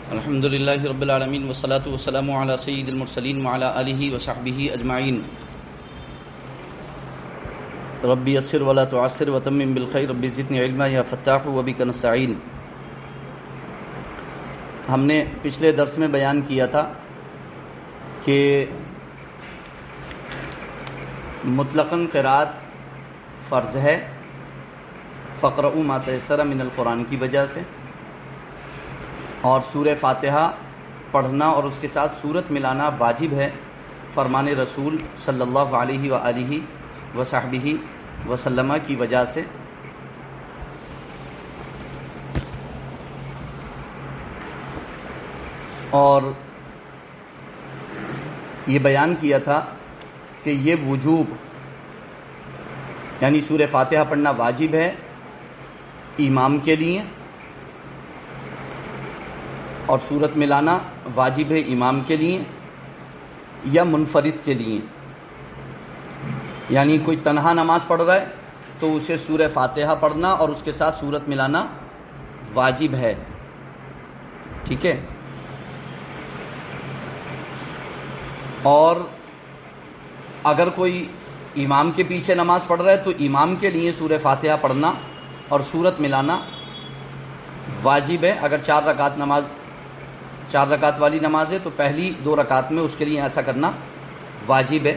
الحمد للہ رب العالمین والصلاة والسلام علی سید المرسلین وعلی آلہ وصحبہ اجمعین. رب یسر ولا تعسر وتمم بالخیر رب زدنی علما یا فتاح وبک نستعین. ہم نے پچھلے درس میں بیان کیا تھا کہ مطلقاً قرات فرض ہے فقرؤوا ما تیسر من القرآن کی وجہ سے، اور سورہ فاتحہ پڑھنا اور اس کے ساتھ سورت ملانا واجب ہے فرمان رسول صلی اللہ علیہ وآلہ وصحبہ وسلم کی وجہ سے. اور یہ بیان کیا تھا کہ یہ وجوب یعنی سورہ فاتحہ پڑھنا واجب ہے امام کے لیے، اور سورت ملانا واجب ہے امام کے لیے یا منفرد کے لیے. یعنی کوئی تنہا نماز پڑھ رہا ہے تو اسے سورہ فاتحہ پڑھنا اور اس کے ساتھ سورت ملانا واجب ہے. ٹھیک ہے. اور اگر کوئی امام کے پیچھے نماز پڑھ رہا ہے تو امام کے لیے سورہ فاتحہ پڑھنا اور سورت ملانا واجب ہے. اگر 4 رکعت والی نماز ہے تو پہلی 2 رکعت میں اس کے لیے ایسا کرنا واجب ہے.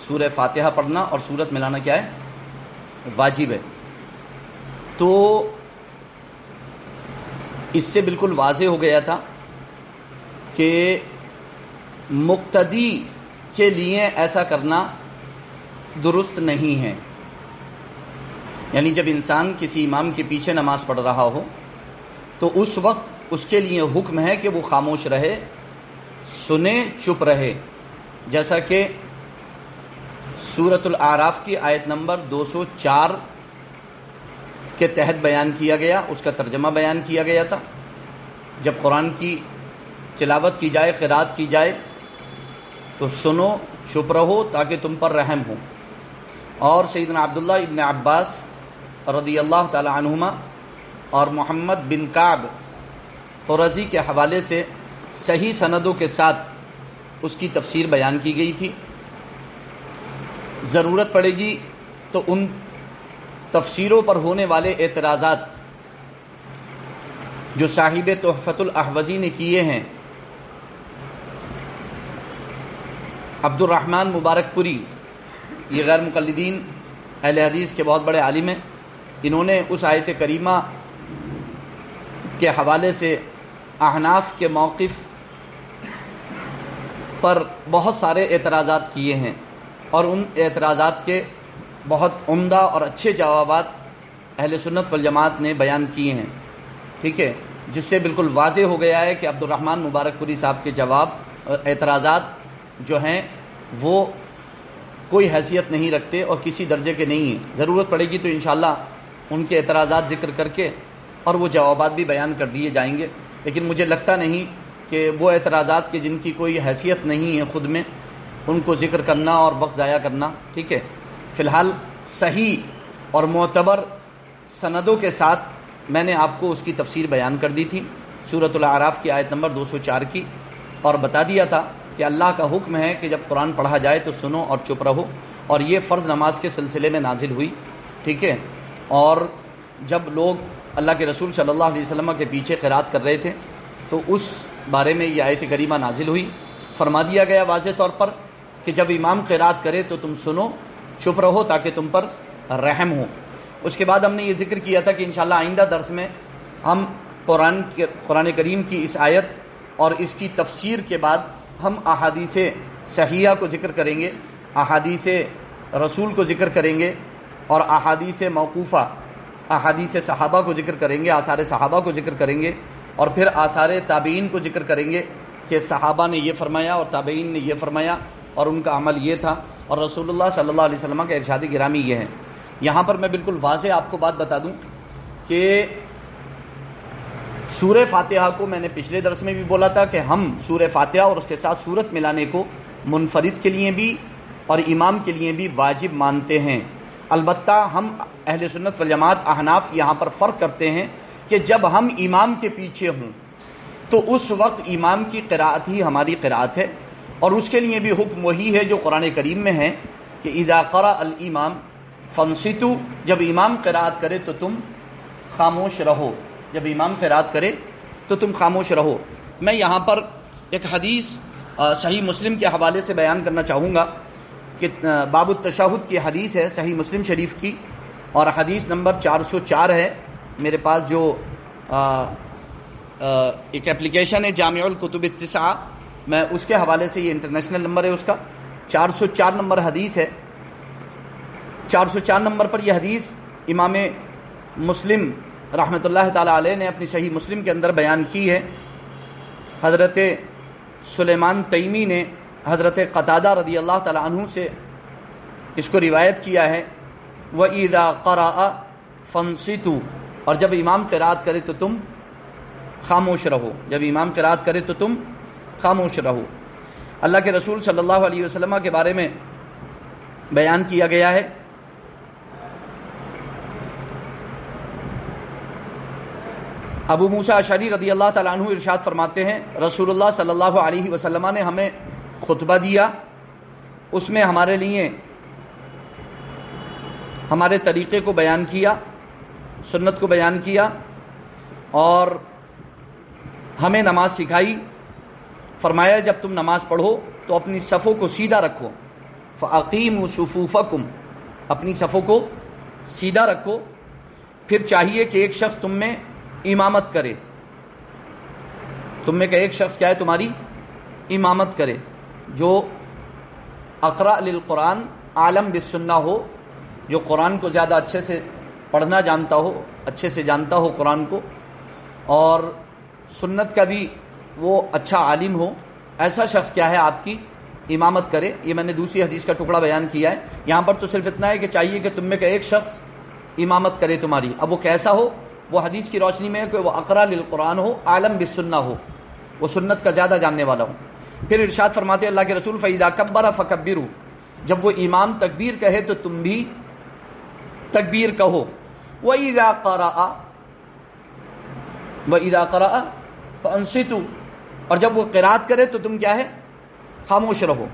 سورہ فاتحہ پڑھنا اور سورت ملانا کیا ہے؟ واجب ہے. تو اس سے بالکل واضح ہو گیا تھا کہ مقتدی کے لیے ایسا کرنا درست نہیں ہے. یعنی جب انسان کسی امام کے پیچھے نماز پڑھ رہا ہو تو اس وقت اس کے لیے حکم ہے کہ وہ خاموش رہے، سنے، چپ رہے، جیسا کہ سورۃ الاعراف کی آیت نمبر 204 کے تحت بیان کیا گیا. اس کا ترجمہ بیان کیا گیا تھا. جب قرآن کی تلاوت کی جائے، قرات کی جائے تو سنو، چپ رہو تاکہ تم پر رحم ہو. اور سیدنا عبداللہ ابن عباس رضی اللہ تعالی عنہما اور محمد بن کعب قرظی کے حوالے سے صحیح سندوں کے ساتھ اس کی تفسیر بیان کی گئی تھی. ضرورت پڑے گی تو ان تفسیروں پر ہونے والے اعتراضات جو صاحب تحفۃ الاحوذی نے کیے ہیں، عبد الرحمن مبارک پوری، یہ غیر مقلدین اہل حدیث کے بہت بڑے عالم ہیں. انہوں نے اس آیت کریمہ کے حوالے سے احناف کے موقف پر بہت سارے اعتراضات کیے ہیں، اور ان اعتراضات کے بہت عمدہ اور اچھے جوابات اہل سنت والجماعت نے بیان کیے ہیں. ٹھیک ہے. جس سے بالکل واضح ہو گیا ہے کہ عبد الرحمن مبارک پوری صاحب کے اعتراضات جو ہیں وہ کوئی حیثیت نہیں رکھتے اور کسی درجے کے نہیں ہیں. ضرورت پڑے گی تو انشاءاللہ ان کے اعتراضات ذکر کر کے اور وہ جوابات بھی بیان کر دیے جائیں گے. لیکن مجھے لگتا نہیں کہ وہ اعتراضات کے جن کی کوئی حیثیت نہیں ہے خود میں، ان کو ذکر کرنا اور وقت ضائع کرنا ٹھیک ہے. فی الحال صحیح اور معتبر سندوں کے ساتھ میں نے آپ کو اس کی تفسیر بیان کر دی تھی سورۃ الاعراف کی آیت نمبر 204 کی، اور بتا دیا تھا کہ اللہ کا حکم ہے کہ جب قرآن پڑھا جائے تو سنو اور چپ رہو. اور یہ فرض نماز کے سلسلے میں نازل ہوئی. ٹھیک ہے. اور جب لوگ اللہ کے رسول صلی اللہ علیہ وسلم کے پیچھے قرات کر رہے تھے تو اس بارے میں یہ آیت کریمہ نازل ہوئی. فرما دیا گیا واضح طور پر کہ جب امام قرات کرے تو تم سنو، چپ رہو تاکہ تم پر رحم ہو. اس کے بعد ہم نے یہ ذکر کیا تھا کہ انشاءاللہ آئندہ درس میں ہم قرآن کریم کی اس آیت اور اس کی تفسیر کے بعد ہم احادیث صحیحہ کو ذکر کریں گے، احادیث رسول کو ذکر کریں گے، اور احادیث موقوفہ، احادیث صحابہ کو ذکر کریں گے، آثار صحابہ کو ذکر کریں گے، اور پھر آثار تابعین کو ذکر کریں گے کہ صحابہ نے یہ فرمایا اور تابعین نے یہ فرمایا اور ان کا عمل یہ تھا، اور رسول اللہ صلی اللہ علیہ وسلم کا ارشاد گرامی یہ ہے. یہاں پر میں بالکل واضح آپ کو بات بتا دوں کہ سورہ فاتحہ کو میں نے پچھلے درس میں بھی بولا تھا کہ ہم سورہ فاتحہ اور اس کے ساتھ سورت ملانے کو منفرد کے لیے بھی اور امام کے لیے بھی واجب مانتے ہیں. البتہ ہم اہل سنت والجماعت احناف یہاں پر فرق کرتے ہیں کہ جب ہم امام کے پیچھے ہوں تو اس وقت امام کی قراءت ہی ہماری قراءت ہے، اور اس کے لیے بھی حکم وہی ہے جو قرآن کریم میں ہے کہ اذا قرأ الامام فانصتوا، جب امام قراءت کرے تو تم خاموش رہو، جب امام قراءت کرے تو تم خاموش رہو۔ میں یہاں پر ایک حدیث صحیح مسلم کے حوالے سے بیان کرنا چاہوں گا کہ باب التشہد کی حدیث ہے صحیح مسلم شریف کی، اور حدیث نمبر 404 ہے میرے پاس، جو ایک اپلیکیشن ہے جامع الکتب التسعہ، میں اس کے حوالے سے، یہ انٹرنیشنل نمبر ہے اس کا، 404 نمبر حدیث ہے۔ 404 نمبر پر یہ حدیث امام مسلم رحمۃ اللہ تعالی علیہ نے اپنی صحیح مسلم کے اندر بیان کی ہے۔ حضرت سلیمان تیمی نے حضرت قتادہ رضی اللہ تعالی عنہ سے اس کو روایت کیا ہے، وَإِذَا قَرَأَ فَانصِتُوا، اور جب امام قرات کرے تو تم خاموش رہو، جب امام قرات کرے تو تم خاموش رہو۔ اللہ کے رسول صلی اللہ علیہ وسلم کے بارے میں بیان کیا گیا ہے، ابو موسیٰ اشعری رضی اللہ تعالیٰ عنہ ارشاد فرماتے ہیں رسول اللہ صلی اللہ علیہ وسلم نے ہمیں خطبہ دیا، اس میں ہمارے لیے ہمارے طریقے کو بیان کیا، سنت کو بیان کیا، اور ہمیں نماز سکھائی۔ فرمایا جب تم نماز پڑھو تو اپنی صفوں کو سیدھا رکھو، فَأَقِيمُوا صُفُوفَكُمْ، اپنی صفوں کو سیدھا رکھو۔ پھر چاہیے کہ ایک شخص تم میں امامت کرے، تم میں کہ ایک شخص کیا ہے تمہاری امامت کرے، جو اقرأ للقرآن عالم بالسنہ ہو، جو قرآن کو زیادہ اچھے سے پڑھنا جانتا ہو، اچھے سے جانتا ہو قرآن کو، اور سنت کا بھی وہ اچھا عالم ہو، ایسا شخص کیا ہے آپ کی امامت کرے۔ یہ میں نے دوسری حدیث کا ٹکڑا بیان کیا ہے، یہاں پر تو صرف اتنا ہے کہ چاہیے کہ تم میں کہ ایک شخص امامت کرے تمہاری، اب وہ کیسا ہو، وہ حدیث کی روشنی میں ہے کہ وہ اقرأ للقرآن ہو، عالم بالسنہ ہو، وہ سنت کا زیادہ جاننے والا ہو۔ پھر ارشاد فرماتے اللہ کے رسول فَإِذَا كَبَّرَ فَكَبِّرُوا، جب وہ امام تکبیر کہے تو تم بھی تکبیر کہو۔ وَإِذَا قَرَأَ فَأَنصِتُوا، اور جب وہ قرات کرے تو تم کیا ہے خاموش رہو۔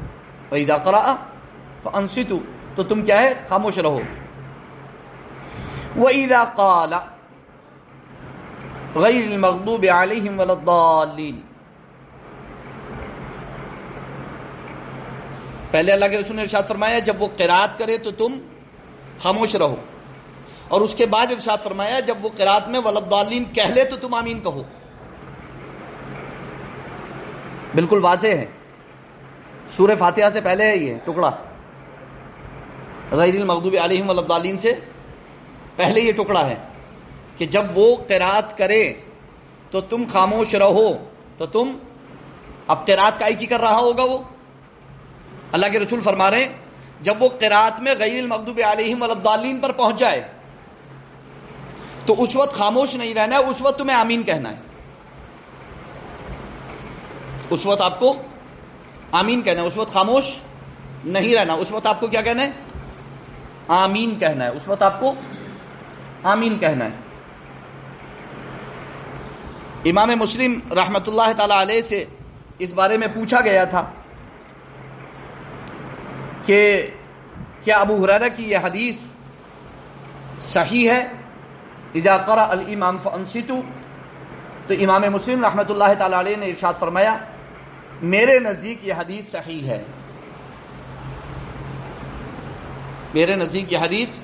وَإِذَا قَرَأَ فَأَنصِتُوا، تو تم کیا ہے خاموش رہو۔ وَإِذَا قَالَ غَيْرِ الْمَغْضُوبِ عَلَيْهِمْ وَلَا الضَّالِّينَ، پہلے اللہ کے رسول نے ارشاد فرمایا جب وہ قرات کرے تو تم خاموش رہو، اور اس کے بعد ارشاد فرمایا جب وہ قرات میں وَلَا الضَّالِّينَ کہہ لے تو تم آمین کہو۔ بالکل واضح ہے، سورہ فاتحہ سے پہلے ہے یہ ٹکڑا، غیر المغضوب علیہم ولا الضالین سے پہلے یہ ٹکڑا ہے کہ جب وہ قرات کرے تو تم خاموش رہو، تو تم اب قرات کا کی کر رہا ہوگا وہ، اللہ کے رسول فرما رہے ہیں جب وہ قرات میں غیر المغضوب علیہم ولا الضالین پر پہنچ جائے تو اس وقت خاموش نہیں رہنا ہے، اس وقت تمہیں آمین کہنا ہے، اس وقت آپ کو آمین کہنا ہے، اس وقت خاموش نہیں رہنا، اس وقت آپ کو کیا کہنا ہے آمین کہنا ہے، اس وقت آپ کو آمین کہنا ہے۔ امام مسلم رحمۃ اللہ تعالی علیہ سے اس بارے میں پوچھا گیا تھا کہ کیا ابو ہریرہ کی یہ حدیث صحیح ہے، اذا قرأ الامام فانصتوا، تو امام مسلم رحمۃ اللہ تعالی علیہ نے ارشاد فرمایا میرے نزدیک یہ حدیث صحیح ہے، میرے نزدیک یہ حدیث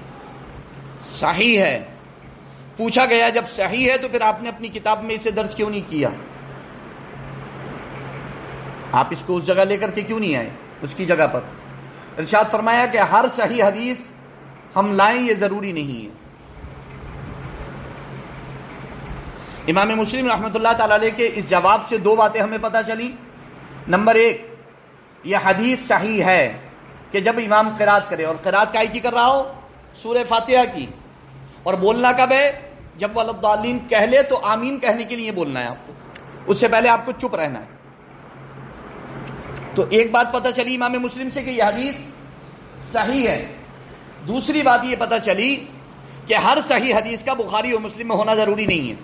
صحیح ہے۔ پوچھا گیا جب صحیح ہے تو پھر آپ نے اپنی کتاب میں اسے درج کیوں نہیں کیا، آپ اس کو اس جگہ لے کر کے کیوں نہیں آئے اس کی جگہ پر؟ ارشاد فرمایا کہ ہر صحیح حدیث ہم لائیں یہ ضروری نہیں ہے۔ امام مسلم رحمۃ اللہ تعالی علیہ کے اس جواب سے دو باتیں ہمیں پتہ چلی۔ نمبر ایک، یہ حدیث صحیح ہے کہ جب امام قرات کرے، اور قرات کا کی کر رہا ہو سورہ فاتحہ کی، اور بولنا کب ہے جب ولا الضالین کہہ لے تو آمین کہنے کے لیے بولنا ہے آپ کو، اس سے پہلے آپ کو چپ رہنا ہے۔ تو ایک بات پتہ چلی امام مسلم سے کہ یہ حدیث صحیح ہے۔ دوسری بات یہ پتہ چلی کہ ہر صحیح حدیث کا بخاری و مسلم میں ہونا ضروری نہیں ہے۔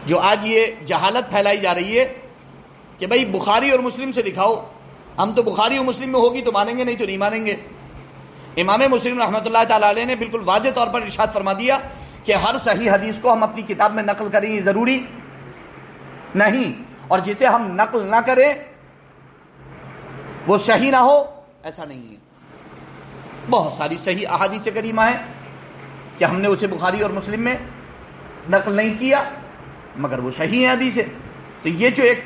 جو آج یہ جہالت پھیلائی جا رہی ہے کہ بھائی بخاری اور مسلم سے دکھاؤ، ہم تو بخاری اور مسلم میں ہوگی تو مانیں گے، نہیں تو نہیں مانیں گے۔ امام مسلم رحمۃ اللہ تعالی علیہ نے بالکل واضح طور پر ارشاد فرما دیا کہ ہر صحیح حدیث کو ہم اپنی کتاب میں نقل کریں، یہ ضروری نہیں، اور جسے ہم نقل نہ کریں وہ صحیح نہ ہو، ایسا نہیں ہے۔ بہت ساری صحیح احادیث کریمہ ہیں کہ ہم نے اسے بخاری اور مسلم میں نقل نہیں کیا مگر وہ صحیح حدیث ہے۔ تو یہ جو ایک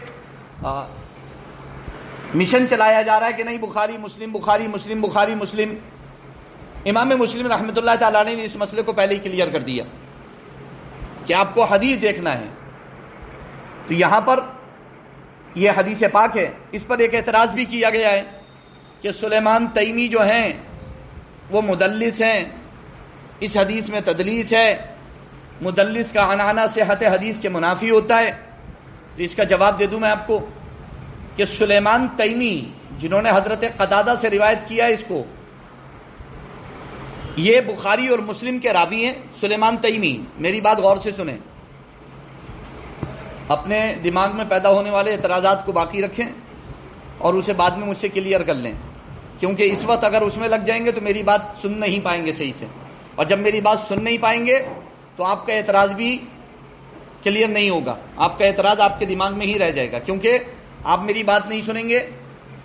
مشن چلایا جا رہا ہے کہ نہیں بخاری مسلم بخاری مسلم بخاری مسلم، امام مسلم رحمۃ اللہ تعالیٰ نے اس مسئلے کو پہلے ہی کلیئر کر دیا کہ آپ کو حدیث دیکھنا ہے۔ تو یہاں پر یہ حدیث پاک ہے، اس پر ایک اعتراض بھی کیا گیا ہے کہ سلیمان تیمی جو ہیں وہ مدلس ہیں، اس حدیث میں تدلیس ہے، مدلس کا عنعنہ صحت حدیث کے منافی ہوتا ہے۔ تو اس کا جواب دے دوں میں آپ کو کہ سلیمان تیمی جنہوں نے حضرت قتادہ سے روایت کیا اس کو، یہ بخاری اور مسلم کے راوی ہیں۔ سلیمان تیمی، میری بات غور سے سنیں، اپنے دماغ میں پیدا ہونے والے اعتراضات کو باقی رکھیں اور اسے بعد میں مجھ سے کلیئر کر لیں، کیونکہ اس وقت اگر اس میں لگ جائیں گے تو میری بات سن نہیں پائیں گے صحیح سے، اور جب میری بات سن نہیں پائیں گے تو آپ کا اعتراض بھی کلیئر نہیں ہوگا، آپ کا اعتراض آپ کے دماغ میں ہی رہ جائے گا، کیونکہ آپ میری بات نہیں سنیں گے،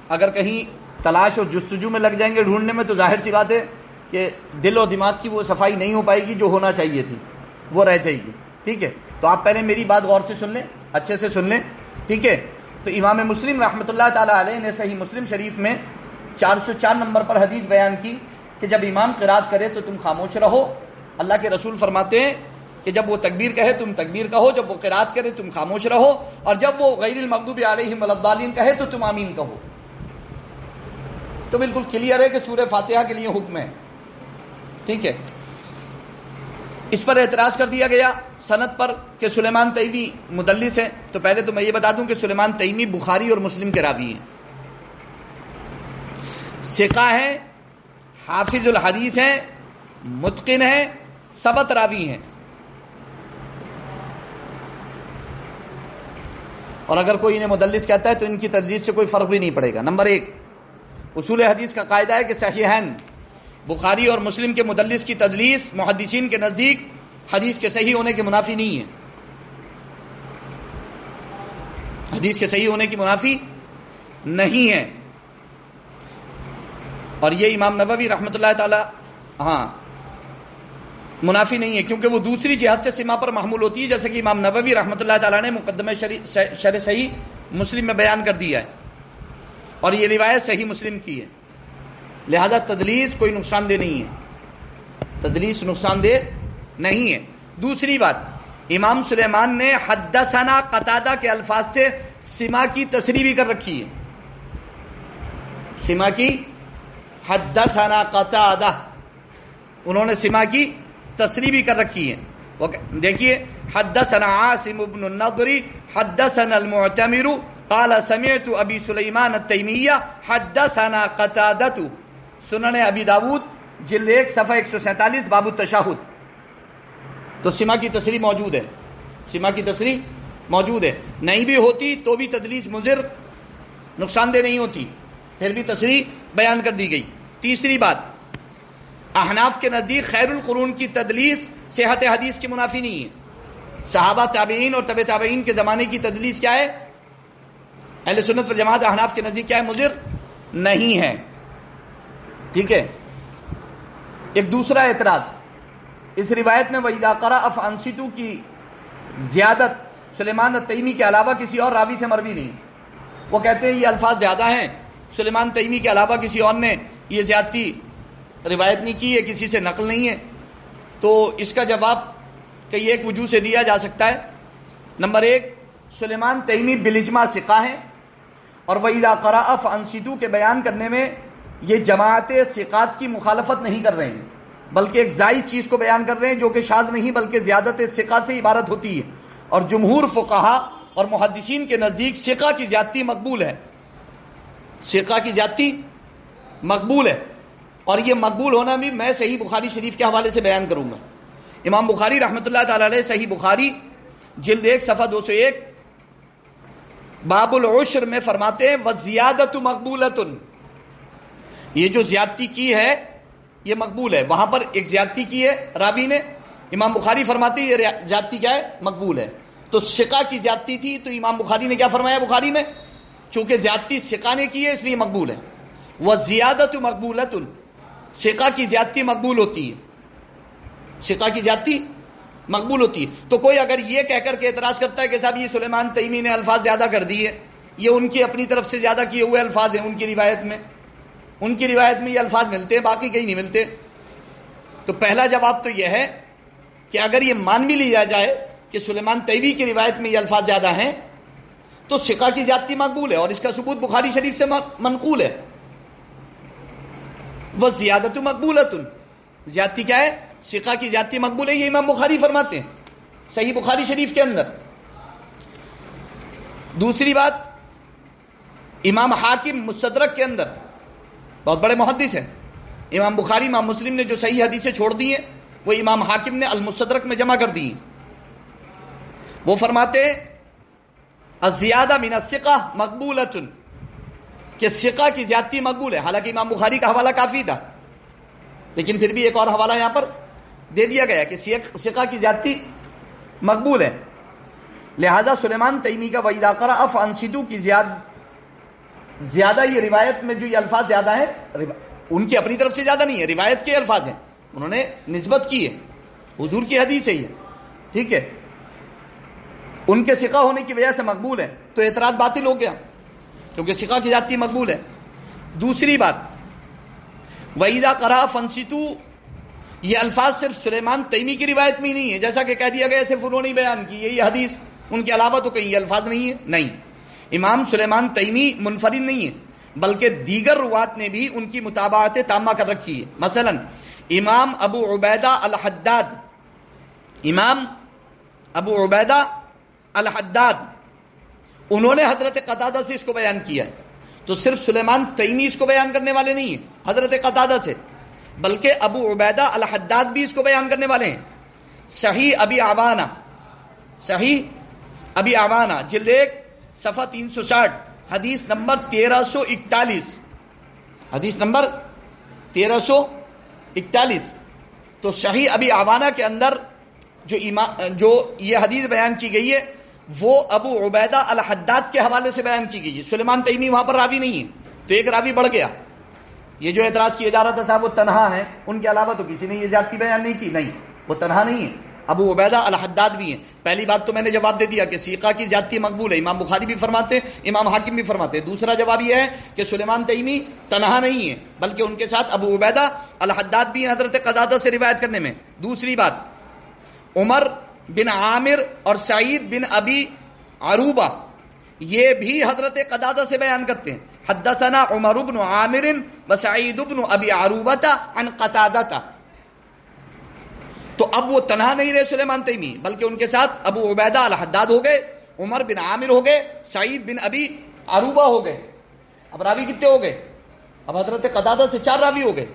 اگر کہیں تلاش اور جستجو میں لگ جائیں گے ڈھونڈنے میں، تو ظاہر سی بات ہے کہ دل اور دماغ کی وہ صفائی نہیں ہو پائے گی جو ہونا چاہیے تھی، وہ رہ جائے گی۔ ٹھیک ہے، تو آپ پہلے میری بات غور سے سن لیں، اچھے سے سن لیں، ٹھیک ہے۔ تو امام مسلم رحمۃ اللہ تعالی علیہ نے صحیح مسلم شریف میں 404 نمبر پر حدیث بیان کی کہ جب امام قرات کرے تو تم خاموش رہو۔ اللہ کے رسول فرماتے ہیں کہ جب وہ تکبیر کہے تم تکبیر کہو، جب وہ قرات کرے تم خاموش رہو، اور جب وہ غیر المغضوب علیہم ولا الضالین کہے تو تم آمین کہو۔ تو بالکل کلیئر ہے کہ سورہ فاتحہ کے لیے حکم ہے، ٹھیک ہے۔ اس پر اعتراض کر دیا گیا سند پر کہ سلیمان تیمی مدلس ہے، تو پہلے تو میں یہ بتا دوں کہ سلیمان تیمی بخاری اور مسلم کے راوی ہیں، ثقہ ہیں، حافظ الحدیث ہیں، متقن ہیں، ثبت راوی ہیں۔ اور اگر کوئی انہیں مدلس کہتا ہے تو ان کی تدلیس سے کوئی فرق بھی نہیں پڑے گا۔ نمبر 1، اصول حدیث کا قاعدہ ہے کہ صحیحین بخاری اور مسلم کے مدلس کی تدلیس محدثین کے نزدیک حدیث کے صحیح ہونے کے منافی نہیں ہے، حدیث کے صحیح ہونے کی منافی نہیں ہے۔ اور یہ امام نووی رحمۃ اللہ تعالی منافی نہیں ہے، کیونکہ وہ دوسری جہت سے سما پر محمول ہوتی ہے، جیسے کہ امام نووی رحمۃ اللہ تعالی نے مقدمہ شرح صحیح مسلم میں بیان کر دیا ہے، اور یہ روایت صحیح مسلم کی ہے، لہذا تدلیس کوئی نقصان دہ نہیں ہے، تدلیس نقصان دہ نہیں ہے۔ دوسری بات، امام سلیمان نے حدثنا قتادہ کے الفاظ سے سما کی تصریح بھی کر رکھی ہے، سما کی حدثنا قتادہ، انہوں نے سما کی تصریح بھی کر رکھی ہے۔ دیکھیے، حدثنا عاصم بن النضر حدثنا المعتمر قال سمعت ابی سلیمان التیمیہ حدثنا قتادۃ، سنن ابی داود جلد 1 صفحہ 147 باب التشہد۔ تو سما کی تصریح موجود ہے، سما کی تصریح موجود ہے، نہیں بھی ہوتی تو بھی تدلیس مضر نقصان دہ نہیں ہوتی، پھر بھی تصریح بیان کر دی گئی۔ تیسری بات، احناف کے نزدیک خیر القرون کی تدلیس صحت حدیث کی منافی نہیں ہے، صحابہ تابعین اور تبع تابعین کے زمانے کی تدلیس کیا ہے؟ اہل سنت والجماعت احناف کے نزدیک کیا ہے؟ مضر نہیں ہے، ٹھیک ہے۔ ایک دوسرا اعتراض، اس روایت میں وَإِذَا قَرَأَ فَأَنصِتُوا کی زیادت سلیمان التیمی کے علاوہ کسی اور راوی سے مروی نہیں، وہ کہتے ہیں یہ الفاظ زیادہ ہیں، سلیمان تیمی کے علاوہ کسی اور نے یہ زیادتی روایت نہیں کی ہے، کسی سے نقل نہیں ہے۔ تو اس کا جواب کئی ایک وجوہ سے دیا جا سکتا ہے۔ نمبر 1، سلیمان تیمی بالاجماع ثقہ ہیں، اور وَإِذَا قَرَأَ فَأَنصِتُوا کے بیان کرنے میں یہ جماعت ثقات کی مخالفت نہیں کر رہے ہیں، بلکہ ایک زائد چیز کو بیان کر رہے ہیں جو کہ شاذ نہیں بلکہ زیادت ثقہ سے عبارت ہوتی ہے، اور جمہور فقہا اور محدثین کے نزدیک ثقہ کی زیادتی مقبول ہے، ثقہ کی زیادتی مقبول ہے، اور یہ مقبول ہونا بھی میں صحیح بخاری شریف کے حوالے سے بیان کروں گا۔ امام بخاری رحمۃ اللہ تعالی علیہ صحیح بخاری جلد 1 صفحہ 201 باب العشر میں فرماتے ہیں وَالزِّيَادَةُ مَقْبُولَةٌ، یہ جو زیادتی کی ہے یہ مقبول ہے. وہاں پر ایک زیادتی کی ہے راوی نے، امام بخاری فرماتے ہیں یہ زیادتی کیا ہے؟ مقبول ہے. تو ثقہ کی زیادتی تھی تو امام بخاری نے کیا فرمایا بخاری میں؟ چونکہ زیادتی ثقہ نے کی ہے اس لیے مقبول ہے. وَالزِّيَادَةُ مَقْبُولَةٌ، ثقہ کی زیادتی مقبول ہوتی ہے، ثقہ کی زیادتی مقبول ہوتی ہے. تو کوئی اگر یہ کہہ کر کے اعتراض کرتا ہے کہ صاحب یہ سلیمان تیمی نے الفاظ زیادہ کر دیے، یہ ان کی اپنی طرف سے زیادہ کیے ہوئے الفاظ ہیں، ان کی روایت میں یہ الفاظ ملتے ہیں، باقی کہیں نہیں ملتے. تو پہلا جواب تو یہ ہے کہ اگر یہ مان بھی لیا جائے کہ سلیمان تیمی کی روایت میں یہ الفاظ زیادہ ہیں تو ثقہ کی زیادتی مقبول ہے، اور اس کا ثبوت بخاری شریف سے منقول ہے. وَالزِّيَادَةُ مَقْبُولَةٌ، زیادتی کیا ہے؟ ثقہ کی زیادتی مقبول ہے، یہ امام بخاری فرماتے ہیں صحیح بخاری شریف کے اندر. دوسری بات، امام حاکم مستدرک کے اندر، بہت بڑے محدث ہیں، امام بخاری امام مسلم نے جو صحیح حدیثیں چھوڑ دی ہیں وہ امام حاکم نے المستدرک میں جمع کر دی ہیں. وہ فرماتے ہیں الزیادہ من الثقہ مقبولۃ، کہ ثقہ کی زیادتی مقبول ہے. حالانکہ امام بخاری کا حوالہ کافی تھا لیکن پھر بھی ایک اور حوالہ یہاں پر دے دیا گیا کہ ثقہ کی زیادتی مقبول ہے. لہذا سلیمان تیمی کا وَإِذَا قَرَأَ فَأَنصِتُوا کی زیادہ یہ روایت میں جو یہ الفاظ زیادہ ہیں ان کی اپنی طرف سے زیادہ نہیں ہے، روایت کے الفاظ ہیں، انہوں نے نسبت کی ہے، حضور کی حدیث ہے یہ، ٹھیک ہے، ان کے ثقہ ہونے کی وجہ سے مقبول ہے. تو اعتراض باطل ہو گیا کیونکہ ثقہ کی زیادتی مقبول ہے. دوسری بات، وَإِذَا قَرَأَ فَانصِتُوا یہ الفاظ صرف سلیمان تیمی کی روایت میں ہی نہیں ہے جیسا کہ کہہ دیا گیا صرف انہوں نے بیان کی یہ حدیث، ان کے علاوہ تو کہیں یہ الفاظ نہیں ہے. نہیں، امام سلیمان تیمی منفرد نہیں ہے بلکہ دیگر روات نے بھی ان کی متابعت تامہ کر رکھی ہے. مثلا امام ابو عبیدہ الحداد انہوں نے حضرت قتادہ سے اس کو بیان کیا ہے. تو صرف سلیمان تیمی اس کو بیان کرنے والے نہیں ہیں حضرت قتادہ سے، بلکہ ابو عبیدہ الحداد بھی اس کو بیان کرنے والے ہیں. صحیح ابی عوانہ جلد 1 صفحہ 360 حدیث نمبر 1341. تو صحیح ابی عوانہ کے اندر جو یہ حدیث بیان کی گئی ہے وہ ابو عبیدہ الحداد کے حوالے سے بیان کی گئی ہے. سلیمان تیمی وہاں پر راوی نہیں ہے تو ایک راوی بڑھ گیا. یہ جو اعتراض کیا جا رہا تھا صاحب وہ تنہا ہے، ان کے علاوہ تو کسی نے یہ زیادتی بیان نہیں کی، نہیں، وہ تنہا نہیں ہے، ابو عبیدہ الحداد بھی ہیں. پہلی بات تو میں نے جواب دے دیا کہ ثقہ کی زیادتی مقبول ہے، امام بخاری بھی فرماتے ہیں، امام حاکم بھی فرماتے ہیں. دوسرا جواب یہ ہے کہ سلیمان تیمی تنہا نہیں ہے بلکہ ان کے ساتھ ابو عبیدہ الحداد بھی ہیں حضرت قتادہ سے روایت کرنے میں. دوسری بات، عمر بن عامر اور سعید بن ابی عروبہ یہ بھی حضرت قتادہ سے بیان کرتے ہیں. حدثنا عمر بن عامر وسعید بن ابی عروبہ عن قتادہ. تو اب وہ تنہا نہیں رہے سلیمان تیمی بلکہ ان کے ساتھ ابو عبیدہ الحداد ہو گئے، عمر بن عامر ہو گئے، سعید بن ابی عروبہ ہو گئے. اب راوی کتنے ہو گئے؟ اب حضرت قتادہ سے 4 راوی ہو گئے.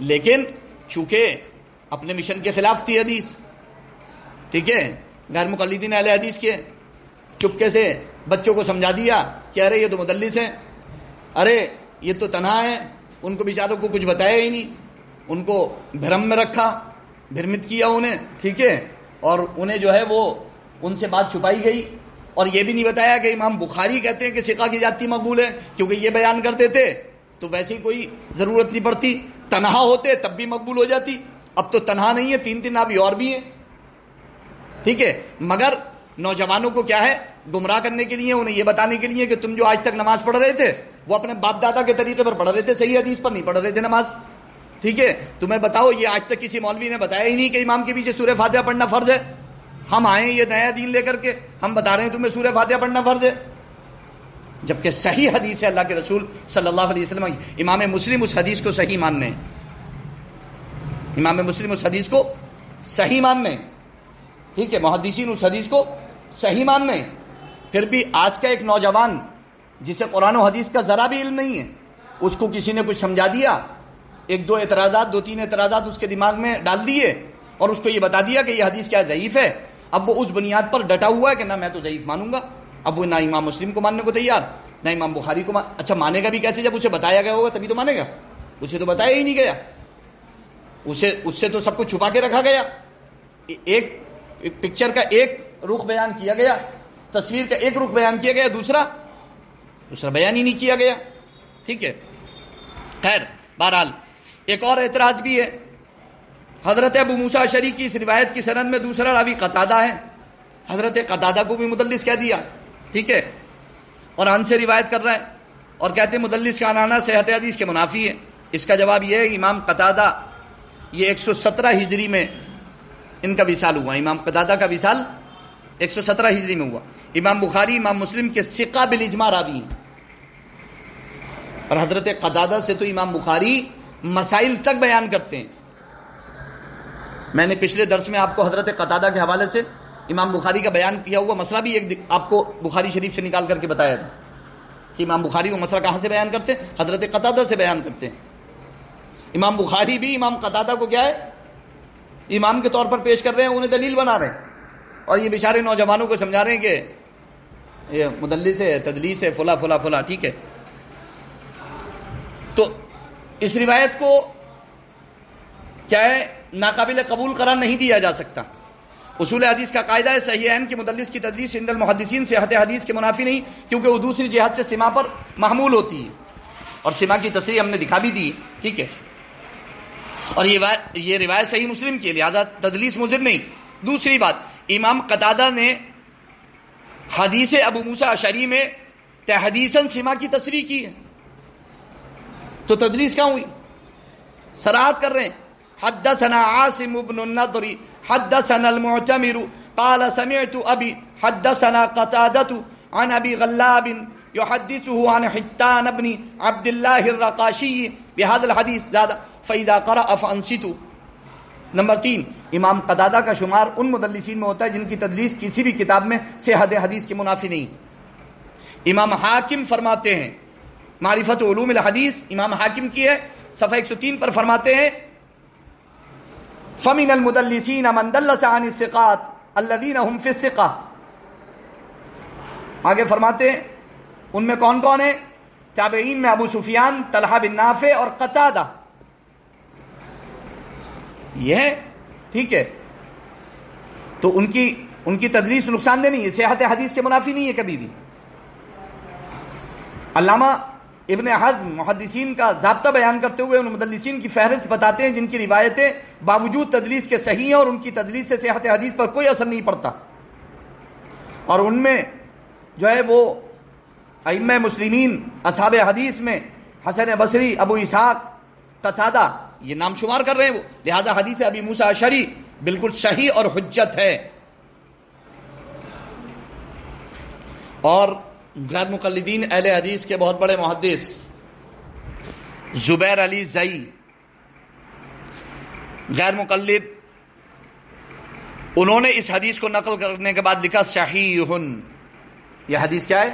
لیکن چونکہ اپنے مشن کے خلاف تھی حدیث، ٹھیک ہے، غیر مقلدین اہل حدیث کے، چپکے سے بچوں کو سمجھا دیا کہ ارے یہ تو مدلس ہیں، ارے یہ تو تنہا ہے، ان کو بیچاروں کو کچھ بتایا ہی نہیں، ان کو بھرم میں رکھا، بھرمت کیا انہیں، ٹھیک ہے، اور انہیں جو ہے وہ ان سے بات چھپائی گئی. اور یہ بھی نہیں بتایا کہ امام بخاری کہتے ہیں کہ ثقہ کی زیادتی مقبول ہے، کیونکہ یہ بیان کرتے تھے تو ویسے ہی کوئی ضرورت نہیں پڑتی، تنہا ہوتے تب بھی مقبول ہو جاتی. اب تو تنہا نہیں ہے، 3 راوی اور بھی ہیں، ٹھیک ہے. مگر نوجوانوں کو کیا ہے گمراہ کرنے کے لیے، انہیں یہ بتانے کے لیے کہ تم جو آج تک نماز پڑھ رہے تھے وہ اپنے باپ دادا کے طریقے پر پڑھ رہے تھے، صحیح حدیث پر نہیں پڑھ رہے تھے نماز، ٹھیک ہے. تمہیں بتاؤ یہ آج تک کسی مولوی نے بتایا ہی نہیں کہ امام کے پیچھے سورہ فاتحہ پڑھنا فرض ہے. ہم آئے یہ نیا دین لے کر کے ہم بتا رہے ہیں تمہیں سورہ فاتحہ پڑھنا فرض ہے، جبکہ صحیح حدیث ہے اللہ کے رسول صلی اللہ علیہ وسلم. امام مسلم اس حدیث کو صحیح ماننے ہیں، امام مسلم اس حدیث کو صحیح ماننے ہیں، ٹھیک ہے، محدثین اس حدیث کو صحیح ماننے ہیں. پھر بھی آج کا ایک نوجوان جسے قرآن و حدیث کا ذرا بھی علم نہیں ہے، اس کو کسی نے کچھ سمجھا دیا، 2-3 اعتراضات اس کے دماغ میں ڈال دیے اور اس کو یہ بتا دیا کہ یہ حدیث کیا ضعیف ہے، اب وہ اس بنیاد پر ڈٹا ہوا ہے کہ نہ میں تو ضعیف مانوں گا. اب وہ نہ امام مسلم کو ماننے کو تیار، نہ امام بخاری کو اچھا مانے گا بھی کیسے؟ جب اسے بتایا گیا ہوگا تبھی تو مانے گا. اسے تو بتایا ہی نہیں گیا، اس سے تو سب کچھ چھپا کے رکھا گیا. ایک پکچر کا ایک رخ بیان کیا گیا، تصویر کا ایک رخ بیان کیا گیا، دوسرا بیان ہی نہیں کیا گیا. ٹھیک ہے. خیر بہرحال ایک اور اعتراض بھی ہے. حضرت ابو موسیٰ اشعری کی اس روایت کی سند میں دوسرا راوی قتادہ ہے. حضرت قتادہ کو بھی مدلس کہہ دیا. ٹھیک ہے. اور ان سے روایت کر رہا ہے اور کہتے ہیں مدلس کا عنانہ صحت حدیث کے منافی ہے. اس کا جواب یہ ہے امام قتادہ یہ 117 ہجری میں ان کا وصال ہوا. امام قتادہ کا وصال 117 ہجری میں ہوا. امام بخاری امام مسلم کے ثقہ بالاجماع راوی ہیں، اور حضرت قتادہ سے تو امام بخاری مسائل تک بیان کرتے ہیں. میں نے پچھلے درس میں آپ کو حضرت قتادہ کے حوالے سے امام بخاری کا بیان کیا ہوا مسئلہ بھی ایک آپ کو بخاری شریف سے نکال کر کے بتایا تھا کہ امام بخاری وہ مسئلہ کہاں سے بیان کرتے ہیں؟ حضرت قتادہ سے بیان کرتے ہیں. امام بخاری بھی امام قتادہ کو کیا ہے امام کے طور پر پیش کر رہے ہیں، انہیں دلیل بنا رہے ہیں، اور یہ بیچارے نوجوانوں کو سمجھا رہے ہیں کہ یہ مدلس ہے، تدلیس ہے، فلا فلا فلا. ٹھیک ہے. تو اس روایت کو کیا ہے ناقابل قبول قرار نہیں دیا جا سکتا. اصول حدیث کا قاعدہ ہے صحیحین کی مدلس کی تدلیس عند المحدثین صحت حدیث کے منافی نہیں، کیونکہ وہ دوسری جہت سے سما پر محمول ہوتی ہے، اور سما کی تصریح ہم نے دکھا بھی دی. ٹھیک ہے. اور یہ روایت صحیح مسلم کی ہے، لہذا تدلیس مضر نہیں. دوسری بات، امام قتادہ نے حدیث ابو موسیٰ اشعری میں تحدیثاً سما کی تصریح کی ہے، تو تدلیس کہاں ہوئی؟ صراحت کر رہے ہیں. حدثنا عاصم بن النضر حدثنا المعتمر قال سمعت ابي حدثنا قتادة عن ابي غلاب يحدثه عن حتان بن عبد الله الرقاشي بهذا الحديث زاد فاذا قرأ فانصتوا. نمبر 3، امام قتادہ کا شمار ان مدلسین میں ہوتا ہے جن کی تدلیس کسی بھی کتاب میں صحت حدیث کے منافی نہیں. امام حاکم فرماتے ہیں معرفت علوم الحدیث امام حاکم کی ہے، صفحہ 103 پر فرماتے ہیں فَمِنَ الْمُدَلِّسِينَ مَنْ دَلَّسَ عَنِ الثِّقَاتِ الَّذِينَ هُمْ فِي الثِّقَةِ. آگے فرماتے ہیں ان میں کون کون ہے؟ تابعین میں ابو سفیان، طلحہ بن نافع اور قتادہ. یہ ہے. ٹھیک ہے. تو ان کی تدلیس نقصان دہ نہیں ہے، صحت حدیث کے منافی نہیں ہے کبھی بھی. علامہ ابن حزم محدثین کا ضابطہ بیان کرتے ہوئے ان مدلسین کی فہرست بتاتے ہیں جن کی روایتیں باوجود تدلیس کے صحیح ہیں اور ان کی تدلیس سے صحت حدیث پر کوئی اثر نہیں پڑتا. اور ان میں جو ہے وہ ائمہ مسلمین اصحاب حدیث میں حسن بصری، ابو اسحاق، قتادہ یہ نام شمار کر رہے ہیں وہ. لہذا حدیث ابی موسیٰ اشعری بالکل صحیح اور حجت ہے. اور غیر مقلدین اہل حدیث کے بہت بڑے محدث زبیر علی زئی غیر مقلد، انہوں نے اس حدیث کو نقل کرنے کے بعد لکھا صحیح. یہ حدیث کیا ہے؟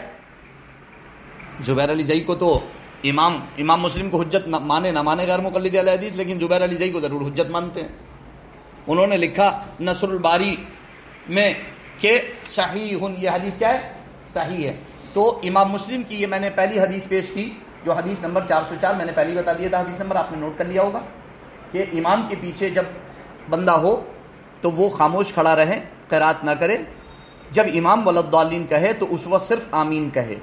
زبیر علی زئی کو تو امام مسلم کو حجت مانے نہ مانے غیر مقلد اہل حدیث، لیکن زبیر علی زئی کو ضرور حجت مانتے ہیں. انہوں نے لکھا نصر الباری میں کہ صحیح، یہ حدیث کیا ہے؟ صحیح ہے. تو امام مسلم کی یہ میں نے پہلی حدیث پیش کی جو حدیث نمبر 404، میں نے پہلی بتا دیا تھا حدیث نمبر، آپ نے نوٹ کر لیا ہوگا کہ امام کے پیچھے جب بندہ ہو تو وہ خاموش کھڑا رہے، قرات نہ کرے. جب امام ولضالین کہے تو اس وقت صرف آمین کہے،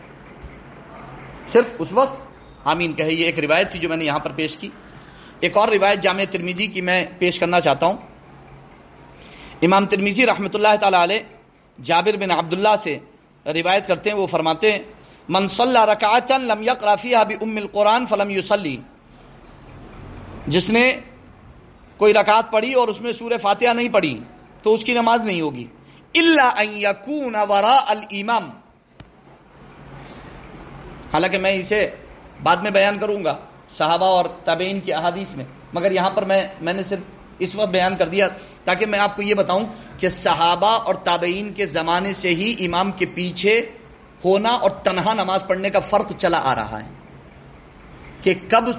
صرف اس وقت آمین کہے. یہ ایک روایت تھی جو میں نے یہاں پر پیش کی. ایک اور روایت جامع ترمذی کی میں پیش کرنا چاہتا ہوں. امام ترمذی رحمۃ اللہ تعالی علیہ جابر بن عبداللہ سے روایت کرتے ہیں، وہ فرماتے ہیں من صلی رکعۃ لم یقرأ فیہا بأم القرآن فلم یصلی، جس نے کوئی رکعت پڑھی اور اس میں سورہ فاتحہ نہیں پڑھی تو اس کی نماز نہیں ہوگی. الا ان یکون وراء الامام، حالانکہ میں اسے بعد میں بیان کروں گا صحابہ اور تابعین کی احادیث میں، مگر یہاں پر میں نے صرف اس وقت بیان کر دیا تاکہ میں آپ کو یہ بتاؤں کہ صحابہ اور تابعین کے زمانے سے ہی امام کے پیچھے ہونا اور تنہا نماز پڑھنے کا فرق چلا آ رہا ہے کہ کب